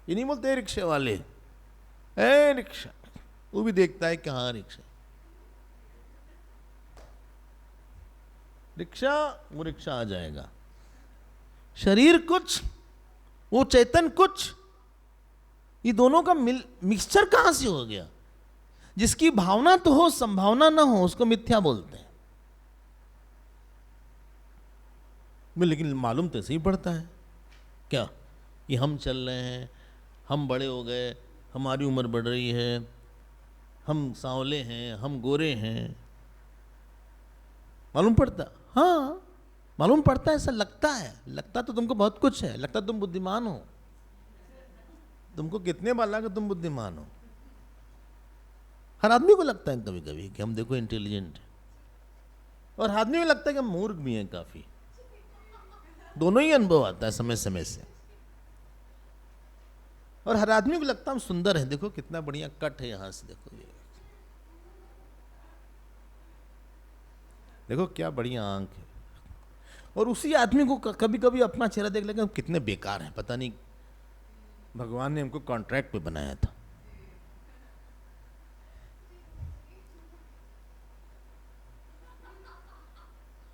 [SPEAKER 1] ये नहीं बोलते रिक्शे वाले, ए रिक्शा। वो भी देखता है कि हाँ रिक्शा, रिक्शा, वो रिक्शा आ जाएगा। शरीर कुछ, वो चेतन कुछ, ये दोनों का मिक्सचर कहां से हो गया? जिसकी भावना तो हो संभावना ना हो उसको मिथ्या बोलते हैं। लेकिन मालूम तो ऐसे ही पड़ता है क्या कि हम चल रहे हैं, हम बड़े हो गए, हमारी उम्र बढ़ रही है, हम सांवले हैं, हम गोरे हैं, मालूम पड़ता? हाँ मालूम पड़ता है, ऐसा लगता है। लगता तो तुमको बहुत कुछ है, लगता तुम बुद्धिमान हो। तुमको कितने बार लगा तुम बुद्धिमान हो? हर आदमी को लगता है कभी कभी कि हम देखो इंटेलिजेंट है, और आदमी में लगता है कि हम मूर्ख भी हैं काफी। दोनों ही अनुभव आता है समय समय से। और हर आदमी को लगता है हम सुंदर हैं, देखो कितना बढ़िया कट है यहां से, देखो ये देखो क्या बढ़िया आंख है। और उसी आदमी को कभी कभी अपना चेहरा देख लेगा कितने बेकार हैं, पता नहीं भगवान ने हमको कॉन्ट्रैक्ट पे बनाया था।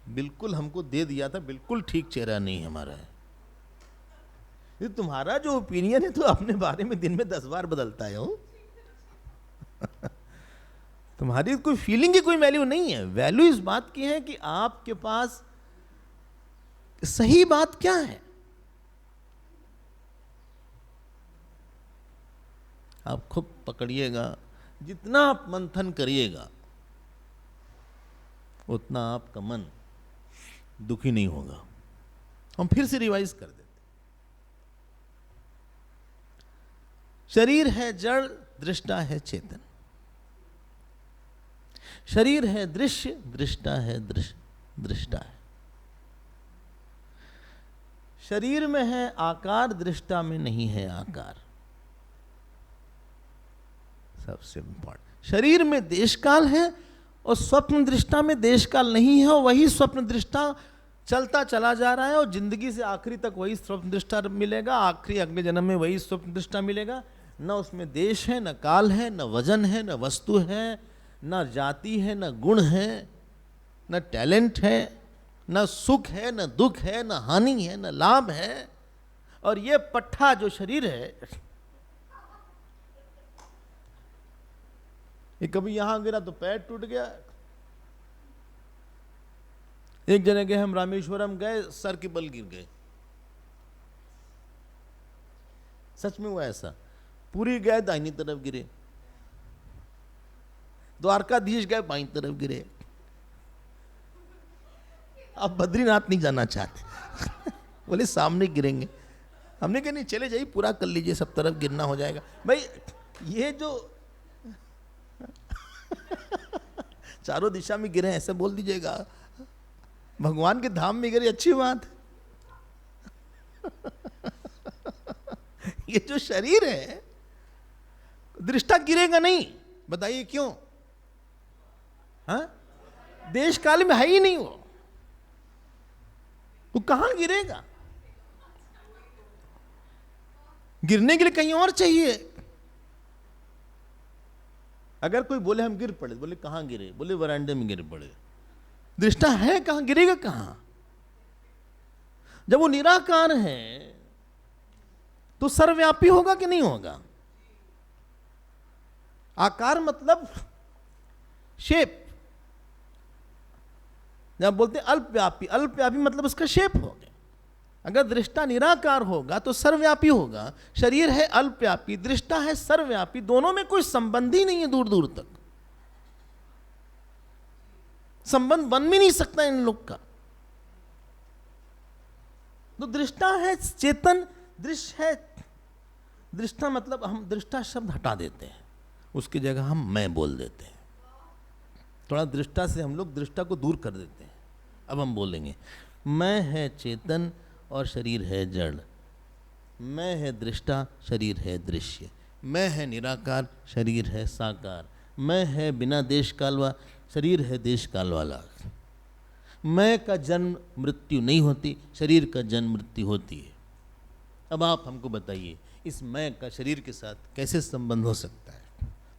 [SPEAKER 1] बिल्कुल हमको दे दिया था, बिल्कुल ठीक चेहरा नहीं हमारा है। ये तुम्हारा जो ओपिनियन है तो अपने बारे में दिन में 10 बार बदलता है हो। तुम्हारी कोई फीलिंग की कोई वैल्यू नहीं है। वैल्यू इस बात की है कि आपके पास सही बात क्या है। आप खूब पकड़िएगा, जितना आप मंथन करिएगा उतना आपका मन दुखी नहीं होगा। हम फिर से रिवाइज कर देते। शरीर है जड़, दृष्टा है चेतन। शरीर है दृश्य, दृष्टा है दृष्टा है। शरीर में है आकार, दृष्टा में नहीं है आकार। सबसे इंपॉर्टेंट, शरीर में देश काल है और स्वप्न दृष्टा में देश काल नहीं है, और वही स्वप्न दृष्टा चलता चला जा रहा है और जिंदगी से आखिरी तक वही स्वप्न दृष्टा मिलेगा। आखिरी अगले जन्म में वही स्वप्न दृष्टा मिलेगा। न उसमें देश है, न काल है, न वजन है, न वस्तु है, न जाति है, न गुण है, न टैलेंट है, न सुख है, न दुख है, न हानि है, न लाभ है। और ये पट्ठा जो शरीर है, ये कभी यहां गिरा तो पैर टूट गया। एक जगह गए हम, रामेश्वरम गए, सर के बल गिर गए। सच में हुआ ऐसा। पूरी गए दाहिनी तरफ गिरे, द्वारकाधीश गए बाईं तरफ गिरे। अब बद्रीनाथ नहीं जाना चाहते। बोले सामने गिरेंगे। हमने कहा नहीं, चले जाइए, पूरा कर लीजिए, सब तरफ गिरना हो जाएगा। भाई ये जो चारों दिशा में गिरे ऐसे बोल दीजिएगा, भगवान के धाम में गिरे, अच्छी बात है। ये जो शरीर है दृष्टा गिरेगा नहीं, बताइए क्यों? हाँ, देश काल में है ही नहीं वो कहां गिरेगा? गिरने के लिए कहीं और चाहिए। अगर कोई बोले हम गिर पड़े, बोले कहां गिरे? बोले वरांडे में गिर पड़े। दृष्टा है कहां, गिरेगा कहां? जब वो निराकार है तो सर्वव्यापी होगा कि नहीं होगा? आकार मतलब शेप। जब बोलते अल्पव्यापी, अल्पव्यापी मतलब उसका शेप हो गया। अगर दृष्टा निराकार होगा तो सर्वव्यापी होगा। शरीर है अल्पव्यापी, दृष्टा है सर्वव्यापी, दोनों में कोई संबंध ही नहीं है। दूर दूर तक संबंध बन भी नहीं सकता इन लोग का। तो दृष्टा है चेतन, दृश्य है। दृष्टा मतलब हम दृष्टा शब्द हटा देते हैं, उसकी जगह हम मैं बोल देते हैं। थोड़ा दृष्टा से हम लोग दृष्टा को दूर कर देते हैं। अब हम बोलेंगे मैं है चेतन और शरीर है जड़। मैं है दृष्टा, शरीर है दृश्य। मैं है निराकार, शरीर है साकार। मैं है बिना देश काल वाला, शरीर है देश काल वाला। मैं का जन्म मृत्यु नहीं होती, शरीर का जन्म मृत्यु होती है। अब आप हमको बताइए इस मैं का शरीर के साथ कैसे संबंध हो सकता है?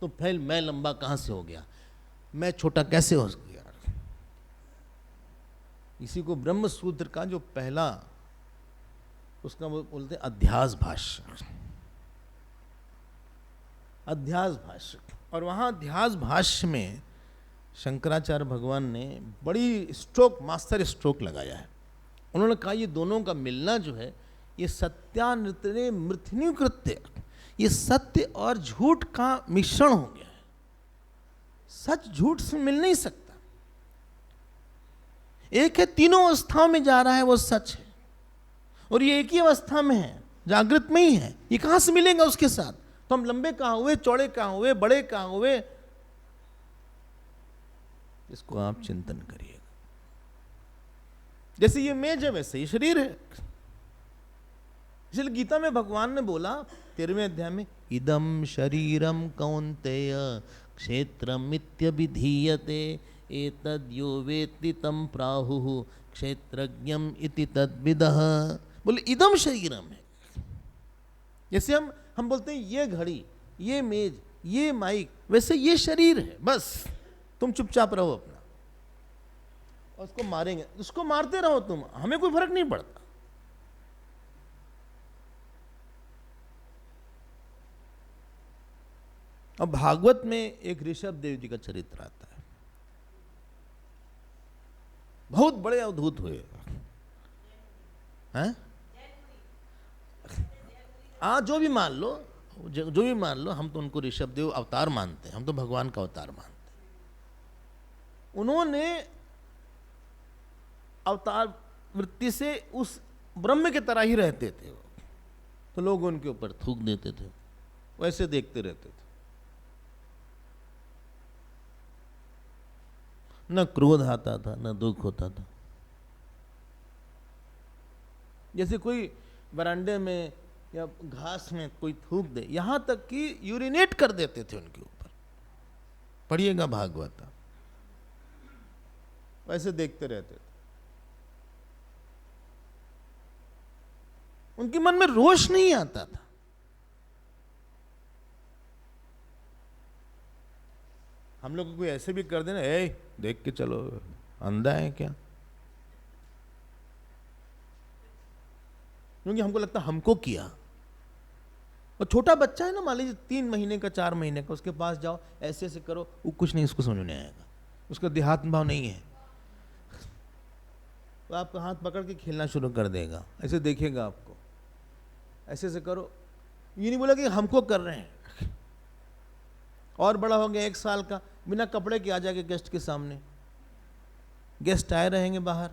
[SPEAKER 1] तो पहले मैं लंबा कहाँ से हो गया, मैं छोटा कैसे हो गया? इसी को ब्रह्म सूत्र का जो पहला उसका वो बोलते हैं अध्यास भाष्य। अध्यास भाष्य, और वहाँ अध्यास भाष्य में शंकराचार्य भगवान ने बड़ी स्ट्रोक, मास्टर स्ट्रोक लगाया है। उन्होंने कहा ये दोनों का मिलना जो है ये सत्यानृतने मृथ्यनु कृत्य, ये सत्य और झूठ का मिश्रण हो गया है। सच झूठ से मिल नहीं सकता। एक है तीनों अवस्थाओं में जा रहा है वो सच है, और ये एक ही अवस्था में है, जागृत में ही है। ये कहां से मिलेगा उसके साथ? तो हम लंबे कहां हुए, चौड़े कहां हुए, बड़े कहां हुए? इसको आप चिंतन करिएगा। जैसे ये मेज है वैसे ही शरीर है। इसलिए गीता में भगवान ने बोला 13वें अध्याय में, इदम शरीरम कौन्तेय क्षेत्रमित्यभिधीयते एतद्यो वेत्ति तं प्राहुः क्षेत्रज्ञम इति तद्विदः। बोले इदम शरीरम है। जैसे हम बोलते हैं ये घड़ी, ये मेज, ये माइक, वैसे ये शरीर है। बस तुम चुपचाप रहो अपना, और उसको मारेंगे, उसको मारते रहो तुम, हमें कोई फर्क नहीं पड़ता। अब भागवत में एक ऋषभ देव जी का चरित्र आता है। बहुत बड़े अवधूत हुए हैं। जो भी मान लो, जो भी मान लो, हम तो उनको ऋषभ देव अवतार मानते हैं, हम तो भगवान का अवतार मानते हैं। उन्होंने अवतार वृत्ति से उस ब्रह्म की तरह ही रहते थे। तो लोग उनके ऊपर थूक देते थे, वैसे देखते रहते थे। न क्रोध आता था, न दुख होता था। जैसे कोई बरांडे में या घास में कोई थूक दे, यहां तक कि यूरिनेट कर देते थे उनके ऊपर। पढ़िएगा भागवत, वैसे देखते रहते थे। उनके मन में रोष नहीं आता था। हम लोग को कोई ऐसे भी कर देना, देख के चलो, अंधा है क्या? क्योंकि हमको लगता हमको किया। और छोटा बच्चा है ना, मान लीजिए 3 महीने का, 4 महीने का, उसके पास जाओ, ऐसे ऐसे करो, वो कुछ नहीं, उसको समझ नहीं आएगा, उसका देहात्म भाव नहीं है। तो आपका हाथ पकड़ के खेलना शुरू कर देगा, ऐसे देखेगा आपको, ऐसे ऐसे करो। ये नहीं बोला कि हमको कर रहे हैं। और बड़ा हो गया 1 साल का, बिना कपड़े के आ जाएगा गेस्ट के सामने। गेस्ट आए रहेंगे बाहर,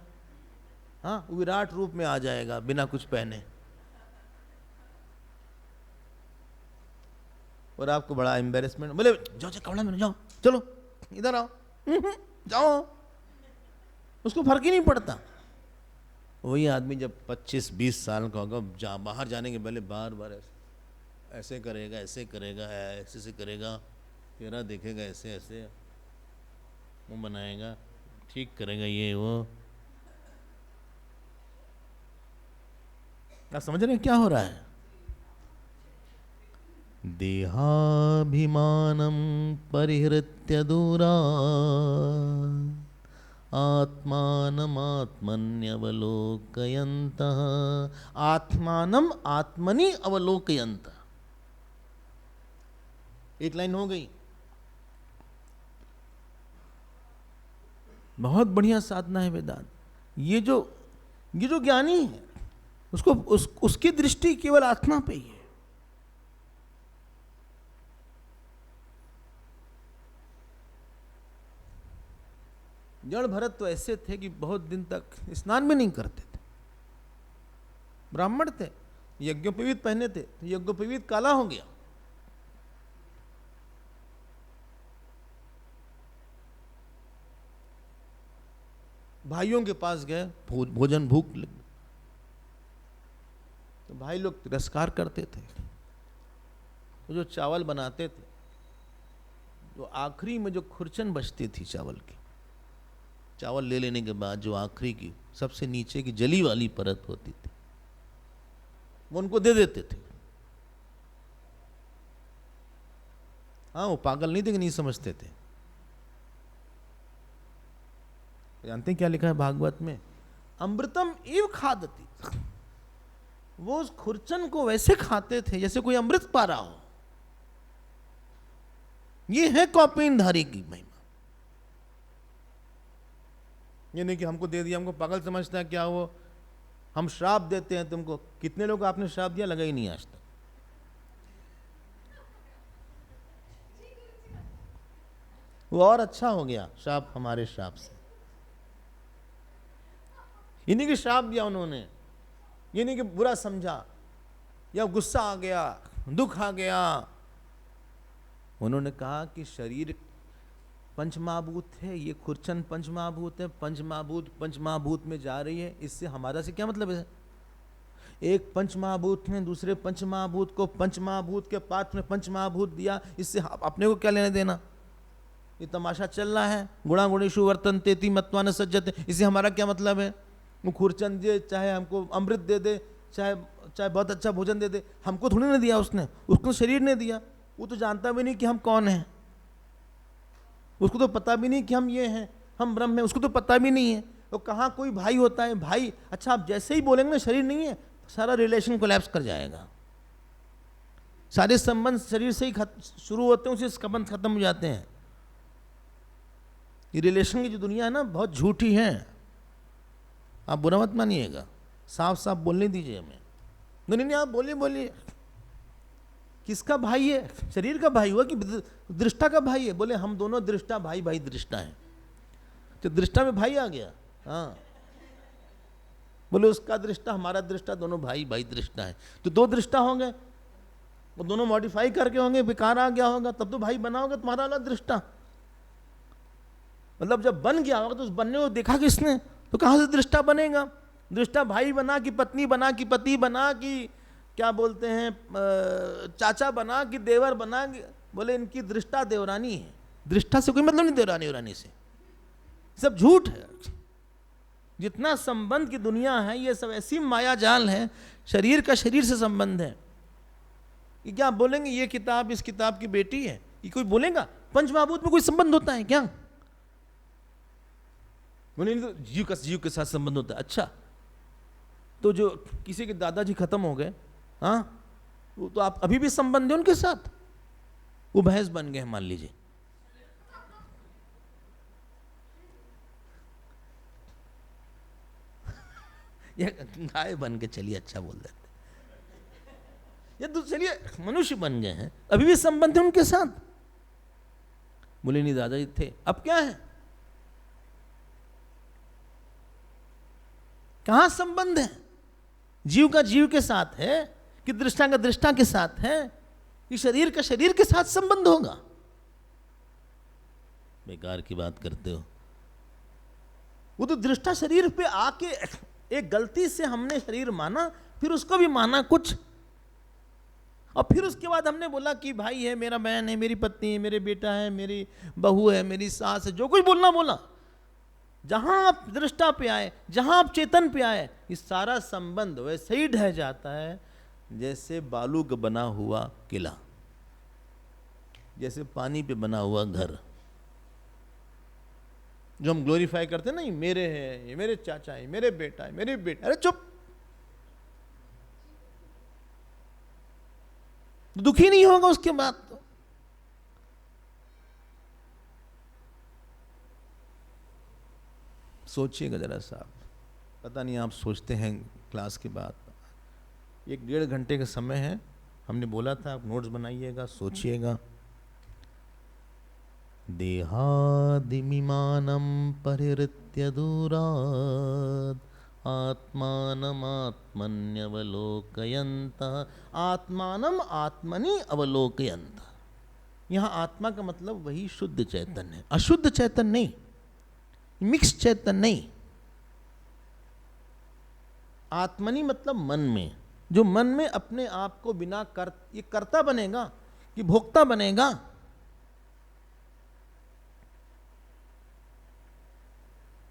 [SPEAKER 1] हाँ, विराट रूप में आ जाएगा बिना कुछ पहने, और आपको बड़ा एम्बेरसमेंट। बोले जाओ जाओ कपड़ा में जाओ, चलो इधर आओ, जाओ। उसको फर्क ही नहीं पड़ता। वही आदमी जब 25-20 साल का होगा, बाहर जाने के पहले बार बार ऐसे करेगा, ऐसे करेगा, ऐसे से करेगा, तेरा देखेगा ऐसे ऐसे, वो बनाएगा, ठीक करेगा, ये वो। आप समझ रहे हैं क्या हो रहा है? देहाभिमानं परिहृत्य दूरा आत्मानमात्मन्यवलोकयन्तः। आत्मानम आत्मनि अवलोकयन्तः, एक लाइन हो गई। बहुत बढ़िया साधना है वेदांत। ये जो ज्ञानी है उसकी दृष्टि केवल आत्मा पे ही है। जड़ भरत तो ऐसे थे कि बहुत दिन तक स्नान भी नहीं करते थे। ब्राह्मण थे, यज्ञोपवीत पहने थे, तो यज्ञोपवीत काला हो गया। भाइयों के पास गए, भोजन भूख लगी, तो भाई लोग तिरस्कार करते थे। तो जो चावल बनाते थे, जो आखिरी में जो खुरचन बचती थी चावल की, चावल ले लेने के बाद जो आखिरी की सबसे नीचे की जली वाली परत होती थी, वो उनको दे देते थे। हाँ, वो पागल नहीं थे कि नहीं समझते थे। जानते हैं क्या लिखा है भागवत में? अमृतम इव खादति। वो उस खुरचन को वैसे खाते थे जैसे कोई अमृत पा रहा हो। ये है कौपीनधारी की महिमा। ये नहीं कि हमको दे दिया, हमको पागल समझता है क्या वो, हम श्राप देते हैं तुमको। कितने लोग आपने श्राप दिया? लगा ही नहीं आज तक। वो और अच्छा हो गया श्राप हमारे श्राप से। ये नहीं कि श्राप दिया उन्होंने, ये नहीं कि बुरा समझा या गुस्सा आ गया, दुख आ गया। उन्होंने कहा कि शरीर पंचमहाभूत है, ये खुरचन पंचमहाभूत है, पंचमहाभूत में जा रही है, इससे हमारा से क्या मतलब है? एक पंचमहाभूत ने दूसरे पंचमहाभूत को पंचमहाभूत के पात्र में पंचमहाभूत दिया, इससे अपने को क्या लेने देना? ये तमाशा चल रहा है। गुणा गुणेषु वर्तन्ते ति मत्वा न सज्जते, इससे हमारा क्या मतलब है? वो खुरचन दे, चाहे हमको अमृत दे दे, चाहे बहुत अच्छा भोजन दे दे, हमको थोड़ी ना दिया उसने, उसको शरीर ने दिया। वो तो जानता भी नहीं कि हम कौन हैं, उसको तो पता भी नहीं कि हम ये हैं, हम ब्रह्म हैं, उसको तो पता भी नहीं है। तो कहाँ कोई भाई होता है भाई? अच्छा, आप जैसे ही बोलेंगे ना शरीर नहीं है, सारा रिलेशन कोलैप्स कर जाएगा। सारे संबंध शरीर से ही शुरू होते हैं, उसे संबंध खत्म हो जाते हैं। ये रिलेशन की जो दुनिया है ना, बहुत झूठी है। आप बुरा मत मानिएगा, साफ साफ बोलने दीजिए हमें। नहीं, आप बोलिए। किसका भाई है? शरीर का भाई हुआ कि दृष्टा का भाई है? बोले हम दोनों दृष्टा, भाई दृष्टा है। तो दृष्टा में भाई आ गया। हाँ, बोले उसका दृष्टा हमारा दृष्टा, दोनों भाई दृष्टा है। तो दो दृष्टा होंगे, वो दोनों मॉडिफाई करके होंगे, बेकार आ गया होगा, तब तो भाई बना होगा तुम्हारा वाला दृष्टा। मतलब जब बन गया होगा तो उस बनने को देखा किसने? तो कहाँ से दृष्टा बनेगा? दृष्टा भाई बना कि पत्नी बना कि पति बना कि क्या बोलते हैं चाचा बना कि देवर बना? बोले इनकी दृष्टा देवरानी है। दृष्टा से कोई मतलब नहीं, देवरानी से। सब झूठ है। जितना संबंध की दुनिया है ये सब ऐसी माया जाल है। शरीर का शरीर से संबंध है। ये क्या बोलेंगे ये किताब इस किताब की बेटी है? ये कोई बोलेगा? पंचमहाभूत में कोई संबंध होता है क्या? बोले तो जीव के साथ संबंध होता है। अच्छा, तो जो किसी के दादाजी खत्म हो गए, हाँ, वो तो आप अभी भी संबंध है उनके साथ। वो भैंस बन गए मान लीजिए, या गाय बन के चलिए, अच्छा बोल देते, या तो चलिए मनुष्य बन गए हैं, अभी भी संबंध है उनके साथ। बोले नहीं दादाजी थे, अब क्या है? कहां संबंध है? जीव का जीव के साथ है कि दृष्टा का दृष्टा के साथ है कि शरीर का शरीर के साथ संबंध होगा? बेकार की बात करते हो। वो तो दृष्टा शरीर पे आके एक गलती से हमने शरीर माना, फिर उसको भी माना कुछ। और फिर उसके बाद हमने बोला कि भाई है, मेरा बहन है, मेरी पत्नी है, मेरे बेटा है, मेरी बहू है, मेरी सास है, जो कुछ बोलना बोला। जहां आप दृष्टा पे आए, जहां आप चेतन पे आए, ये सारा संबंध वैसे ही ढह जाता है जैसे बालू का बना हुआ किला, जैसे पानी पे बना हुआ घर। जो हम ग्लोरीफाई करते हैं ना, ये मेरे हैं, ये मेरे चाचा है, मेरे बेटा है, मेरे बेटा। अरे चुप, दुखी नहीं होगा उसके बाद तो। सोचिएगा जरा साहब, पता नहीं आप सोचते हैं क्लास के बाद। 1-1.5 घंटे का समय है, हमने बोला था आप नोट्स बनाइएगा, सोचिएगा। देहादिमिमानं परिहृत्य दूरात् आत्मानमात्मन्यवलोकयन्तः आत्मानम आत्मनि अवलोकयन्तः। यहाँ आत्मा का मतलब वही शुद्ध चैतन्य है, अशुद्ध चैतन्य नहीं, मिक्स चैतन्य नहीं। आत्मनि मतलब मन में, जो मन में अपने आप को बिना ये कर्ता बनेगा कि भोक्ता बनेगा।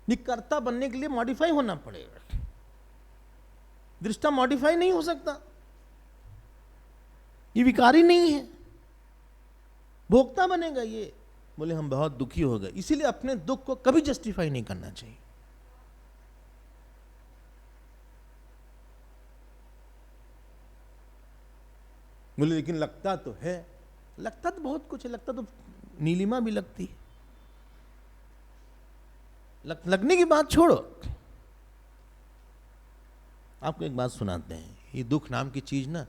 [SPEAKER 1] ये कर्ता बनने के लिए मॉडिफाई होना पड़ेगा, दृष्टा मॉडिफाई नहीं हो सकता, ये विकारी नहीं है, भोक्ता बनेगा। ये बोले हम बहुत दुखी हो गए, इसीलिए अपने दुख को कभी जस्टिफाई नहीं करना चाहिए। बोले लेकिन लगता तो है, लगता तो बहुत कुछ है, लगता तो नीलिमा भी लगती है। लगने की बात छोड़ो, आपको एक बात सुनाते हैं। ये दुख नाम की चीज ना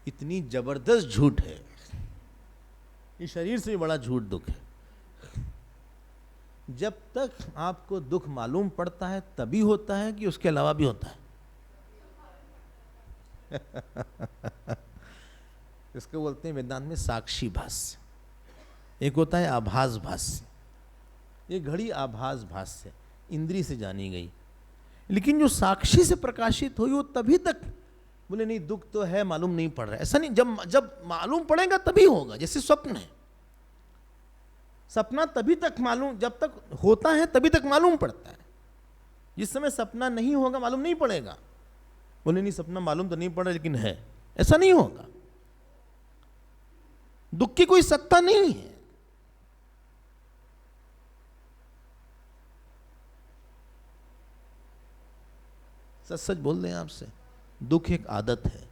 [SPEAKER 1] इतनी जबरदस्त झूठ है, ये शरीर से भी बड़ा झूठ दुख है। जब तक आपको दुख मालूम पड़ता है तभी होता है कि उसके अलावा भी होता है? इसको बोलते हैं वेदांत में साक्षी भास, एक होता है आभास भास। ये घड़ी आभास भास से, इंद्रिय से जानी गई, लेकिन जो साक्षी से प्रकाशित हुई वो तभी तक। बोले नहीं दुख तो है, मालूम नहीं पड़ रहा है, ऐसा नहीं, जब मालूम पड़ेगा तभी होगा। जैसे स्वप्न है, सपना तभी तक मालूम, जब तक होता है तभी तक मालूम पड़ता है। जिस समय सपना नहीं होगा मालूम नहीं पड़ेगा। बोले नहीं सपना मालूम तो नहीं पड़ रहा लेकिन है, ऐसा नहीं होगा। दुख की कोई सत्ता नहीं है। सच सच बोल दें आपसे, दुख एक आदत है,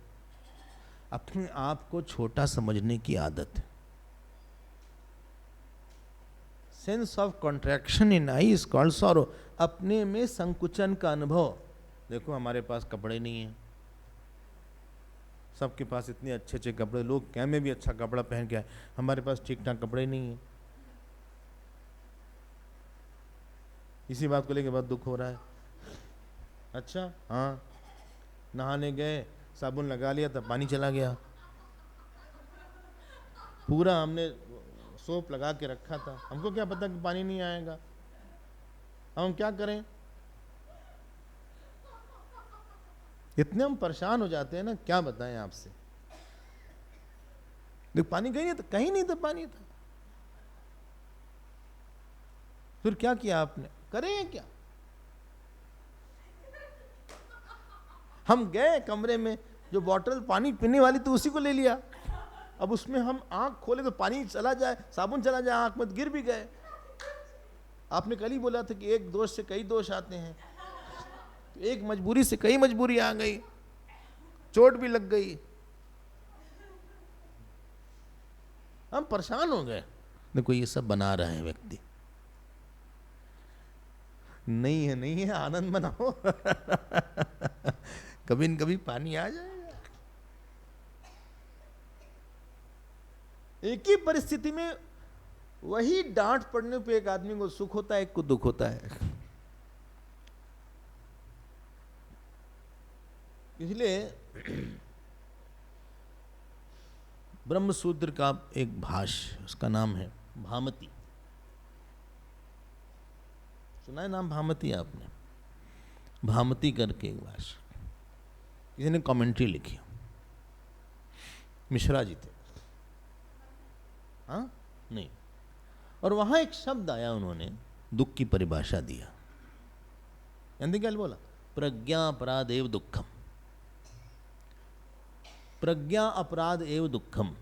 [SPEAKER 1] अपने आप को छोटा समझने की आदत है। Sense of contraction in I is called sorrow, अपने में संकुचन का अनुभव। देखो हमारे पास कपड़े नहीं है, सबके पास इतने अच्छे अच्छे कपड़े, लोग क्या में भी अच्छा कपड़ा पहन के आए, हमारे पास ठीक ठाक कपड़े नहीं है। इसी बात को लेकर बहुत दुख हो रहा है। अच्छा हाँ, नहाने गए, साबुन लगा लिया तब पानी चला गया, पूरा हमने सोप लगा के रखा था, हमको क्या पता कि पानी नहीं आएगा, हम क्या करें। इतने हम परेशान हो जाते हैं ना, क्या बताएं आपसे। देख पानी कहीं नहीं था, कहीं नहीं था पानी था, फिर क्या किया आपने, करें क्या। हम गए कमरे में, जो बॉटल पानी पीने वाली थी उसी को ले लिया। अब उसमें हम आंख खोले तो पानी चला जाए, साबुन चला जाए, आंख में गिर भी गए। आपने कल ही बोला था कि एक दोष से कई दोष आते हैं, तो एक मजबूरी से कई मजबूरी आ गई, चोट भी लग गई, हम परेशान हो गए। देखो ये सब बना रहा है व्यक्ति, नहीं है नहीं है, आनंद मनाओ। कभी न कभी पानी आ जाएगा। एक ही परिस्थिति में वही डांट पड़ने पे एक आदमी को सुख होता है, एक को दुख होता है। इसलिए ब्रह्मसूत्र का एक भाष्य, उसका नाम है भामती। सुना है नाम भामती आपने? भामती करके एक भाष्य, किसी ने कमेंट्री लिखी। मिश्रा जी थे, हाँ नहीं, और वहां एक शब्द आया, उन्होंने दुख की परिभाषा दिया। जानते क्या बोला? प्रज्ञा अपराध एव दुखम। प्रज्ञा अपराध एव दुखम।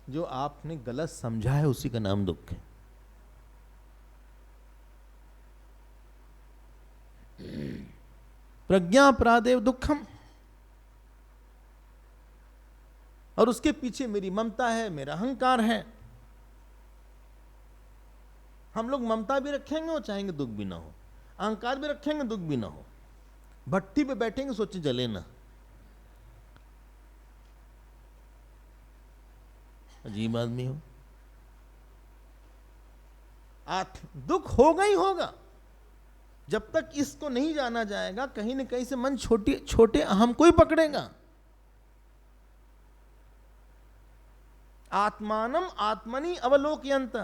[SPEAKER 1] जो आपने गलत समझा है उसी का नाम दुख है। प्रज्ञा अपराध एव दुखम। और उसके पीछे मेरी ममता है, मेरा अहंकार है। हम लोग ममता भी रखेंगे और चाहेंगे दुख भी ना हो, अहंकार भी रखेंगे दुख भी ना हो। भट्टी पे बैठेंगे सोचे जले ना। अजीब आदमी हो। दुख होगा ही होगा। जब तक इसको नहीं जाना जाएगा, कहीं ना कहीं से मन छोटे छोटे अहम को ही पकड़ेगा। आत्मानम आत्मनि अवलोकयंत।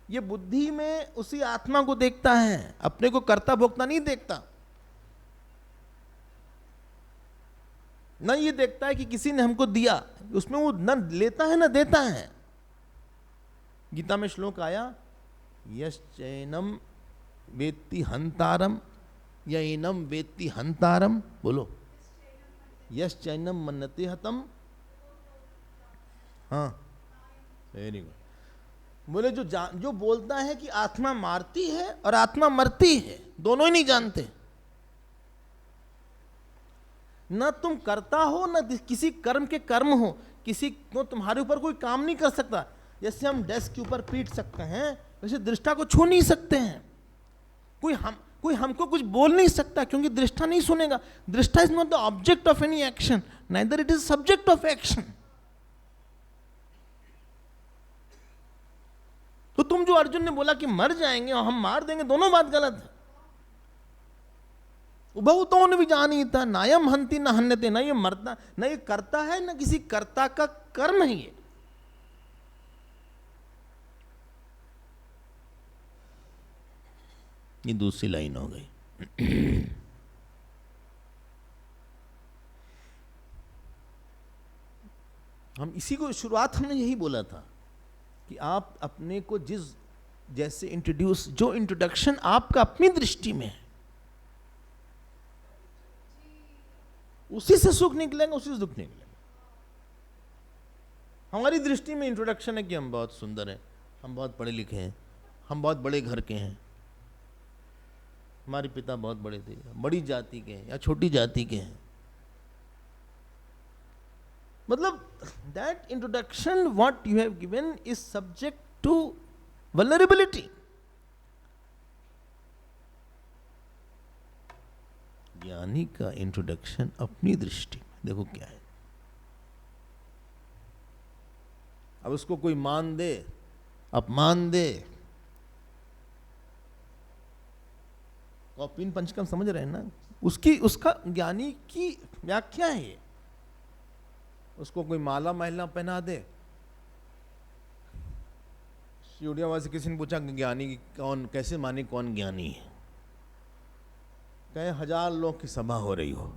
[SPEAKER 1] ये बुद्धि में उसी आत्मा को देखता है, अपने को कर्ता भोक्ता नहीं देखता। न ये देखता है कि किसी ने हमको दिया, उसमें वो न लेता है न देता है। गीता में श्लोक आया, यश्चैनम वेत्ति हंतारम यैनम वेत्ति हंतारम। बोलो, यश्चैनम मन्नते हतम। हाँ, वेरी गुड। बोले जो बोलता है कि आत्मा मारती है और आत्मा मरती है, दोनों ही नहीं जानते। न तुम करता हो न किसी कर्म के कर्म हो, किसी को तुम्हारे ऊपर कोई काम नहीं कर सकता। जैसे हम डेस्क के ऊपर पीट सकते हैं, वैसे दृष्टा को छू नहीं सकते हैं। कोई हमको कुछ बोल नहीं सकता, क्योंकि दृष्टा नहीं सुनेगा। दृष्टा is not the object of any action, neither it is subject of action. तो तुम जो अर्जुन ने बोला कि मर जाएंगे और हम मार देंगे, दोनों बात गलत है। उभौतों ने भी जानी था, नायम हंति न हन्यते। न ये मरता, न ये करता है, न किसी कर्ता का कर्म है ये दूसरी लाइन हो गई। हम इसी को शुरुआत हमने यही बोला था कि आप अपने को जैसे इंट्रोड्यूस, जो इंट्रोडक्शन आपका अपनी दृष्टि में है, उसी से सुख निकलेगा, उसी से दुख निकलेगा। हमारी दृष्टि में इंट्रोडक्शन है कि हम बहुत सुंदर हैं, हम बहुत पढ़े लिखे हैं, हम बहुत बड़े घर के हैं, हमारे पिता बहुत बड़े थे, बड़ी जाति के हैं या छोटी जाति के हैं। मतलब that introduction what you have given is subject to vulnerability. ज्ञानी का इंट्रोडक्शन अपनी दृष्टि में देखो क्या है। अब उसको कोई मान दे, अपमान दे, कौपिन पंचकम समझ रहे हैं ना, उसका ज्ञानी की व्याख्या है। उसको कोई माला महिला पहना दे। शिवड़ियावासी से किसी ने पूछा ज्ञानी कौन, कैसे माने कौन ज्ञानी है? कहे 1000 लोग की सभा हो रही हो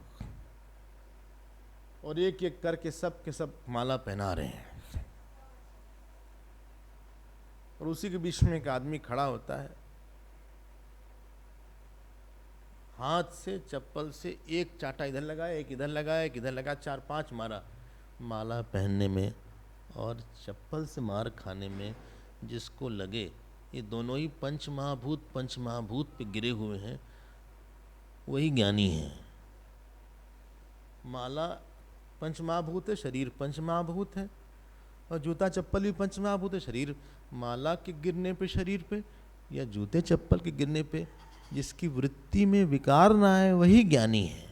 [SPEAKER 1] और एक एक करके सब के सब माला पहना रहे हैं, और उसी के बीच में एक आदमी खड़ा होता है, हाथ से चप्पल से एक चाटा इधर लगाया, एक इधर लगाया, एक इधर लगाया, 4-5 मारा। माला पहनने में और चप्पल से मार खाने में जिसको लगे ये दोनों ही पंच महाभूत पे गिरे हुए हैं, वही ज्ञानी है। माला पंच महाभूत है, शरीर पंच महाभूत है, और जूता चप्पल भी पंच महाभूत है। शरीर माला के गिरने पे शरीर पे या जूते चप्पल के गिरने पे जिसकी वृत्ति में विकार ना आए, वही ज्ञानी है।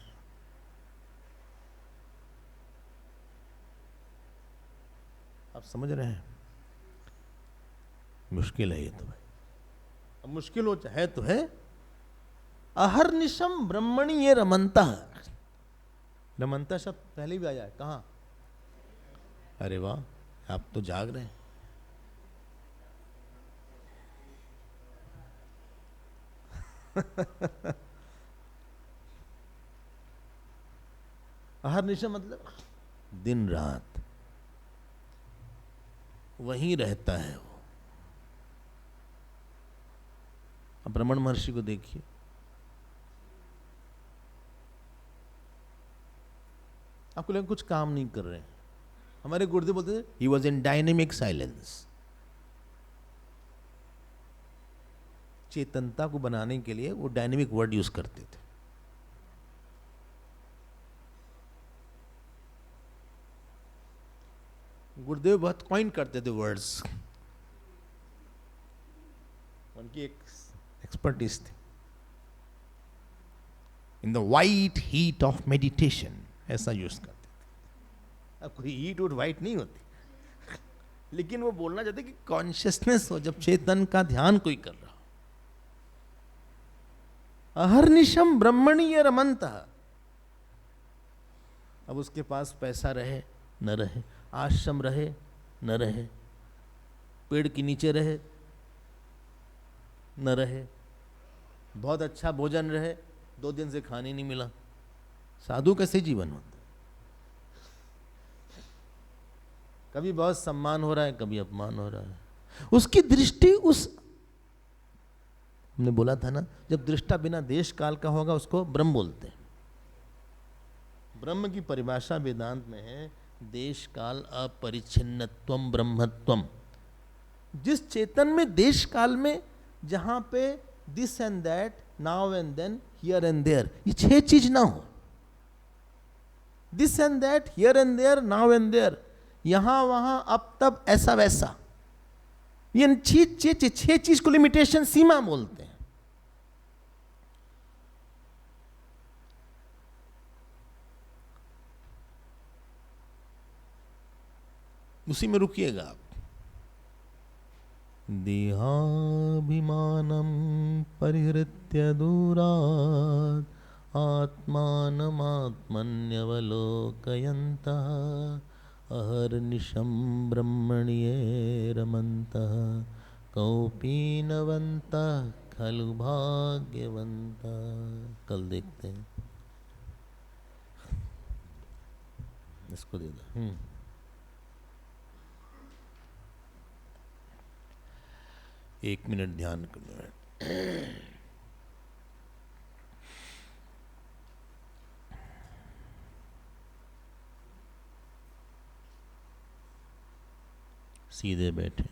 [SPEAKER 1] आप समझ रहे हैं? मुश्किल है ये तो भाई। अब मुश्किल हो है तो है। अहर्निशम ब्रह्मणि ये रमनता। रमनता शब्द पहले भी आया है, कहाँ? अरे वाह, आप तो जाग रहे हैं। अहर्निशम मतलब दिन रात वहीं रहता है वो। अब रमण महर्षि को देखिए, आपको लगे कुछ काम नहीं कर रहे हैं। हमारे गुरुदेव बोलते थे he was in dynamic silence. चेतनता को बनाने के लिए वो डायनेमिक वर्ड यूज करते थे। गुरुदेव बहुत कॉइन करते थे वर्ड्स, उनकी एक एक्सपर्टीज थी। In the white heat of meditation, ऐसा यूज करते थे। अब कोई हीट और वाइट नहीं होती, लेकिन वो बोलना चाहते कि कॉन्शियसनेस हो, जब चेतन का ध्यान कोई कर रहा हो। अहर्निशम ब्रह्मणीय रमन्तः। अब उसके पास पैसा रहे न रहे, आश्रम रहे न रहे, पेड़ के नीचे रहे न रहे, बहुत अच्छा भोजन रहे, 2 दिन से खाने नहीं मिला, साधु कैसे जीवन होता? कभी बहुत सम्मान हो रहा है, कभी अपमान हो रहा है। उसकी दृष्टि उस, हमने बोला था ना, जब दृष्टा बिना देश काल का होगा उसको ब्रह्म बोलते हैं। ब्रह्म की परिभाषा वेदांत में है देश काल अपरिच्छिन्नत्वम ब्रह्मत्वम। जिस चेतन में देश काल में, जहां पे this and that, now and then, here and there, ये 6 चीज ना हो। This and that, here and there, now and there, यहां वहां, अब तब, ऐसा वैसा, ये 6 चीज को लिमिटेशन, सीमा बोलते हैं। उसी में रुकिएगा आप। देहाभिमानं परिहृत्य दूरात् आत्मानमात्मन्यवलोकयन्तः अहर्निशं ब्रह्मण्ये रमन्तः कौपीनवन्तः खलु भाग्यवन्तः। कल देखते हैं, इसको दे दो। एक मिनट ध्यान करना है। सीधे बैठे,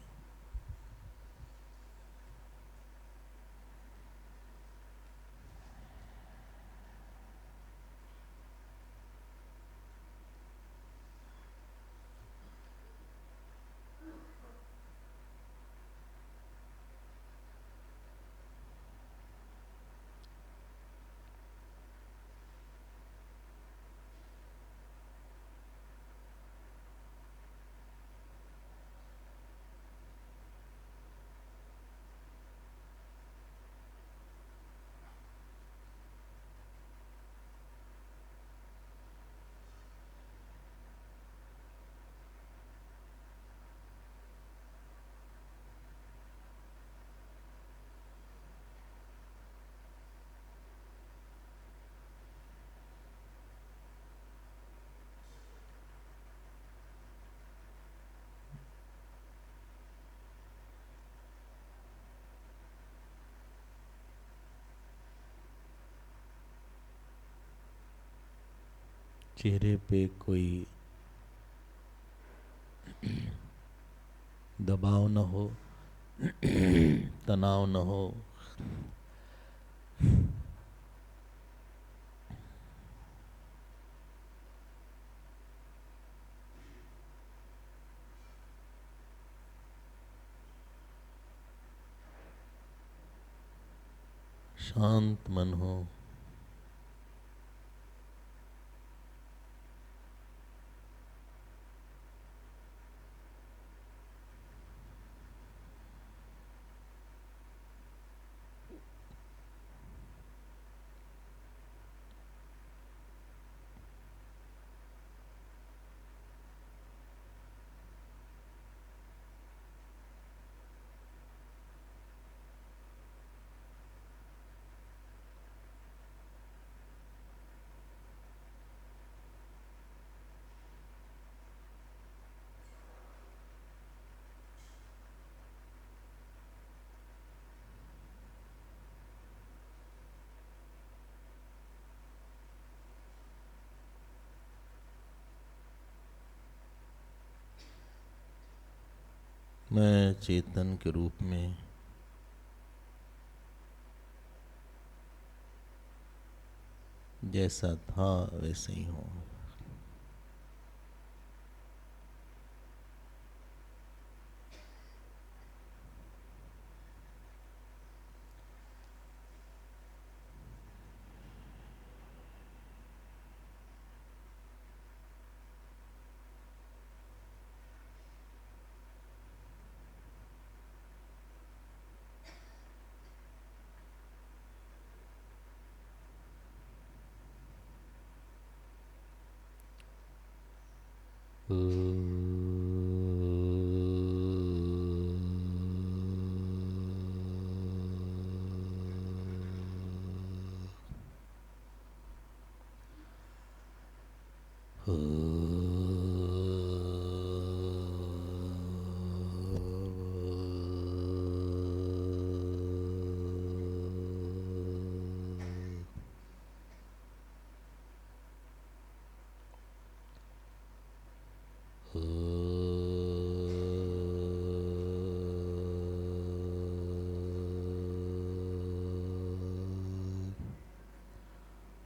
[SPEAKER 1] चेहरे पे कोई दबाव न हो, तनाव न हो। शांत मन हो। मैं चेतन के रूप में जैसा था वैसे ही हूँ।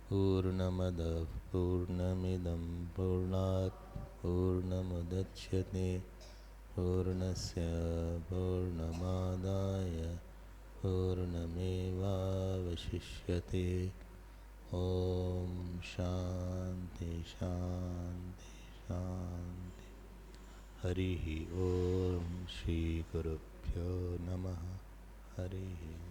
[SPEAKER 1] पूर्णमदः पूर्णमिदं पूर्णात् पूर्णमुदच्यते पूर्णस्य पूर्णमादाय पूर्णमेवावशिष्यते। ॐ शान्ति शान्ति शान्ति। हरिः ॐ श्रीगुरुभ्यो नमः। हरिः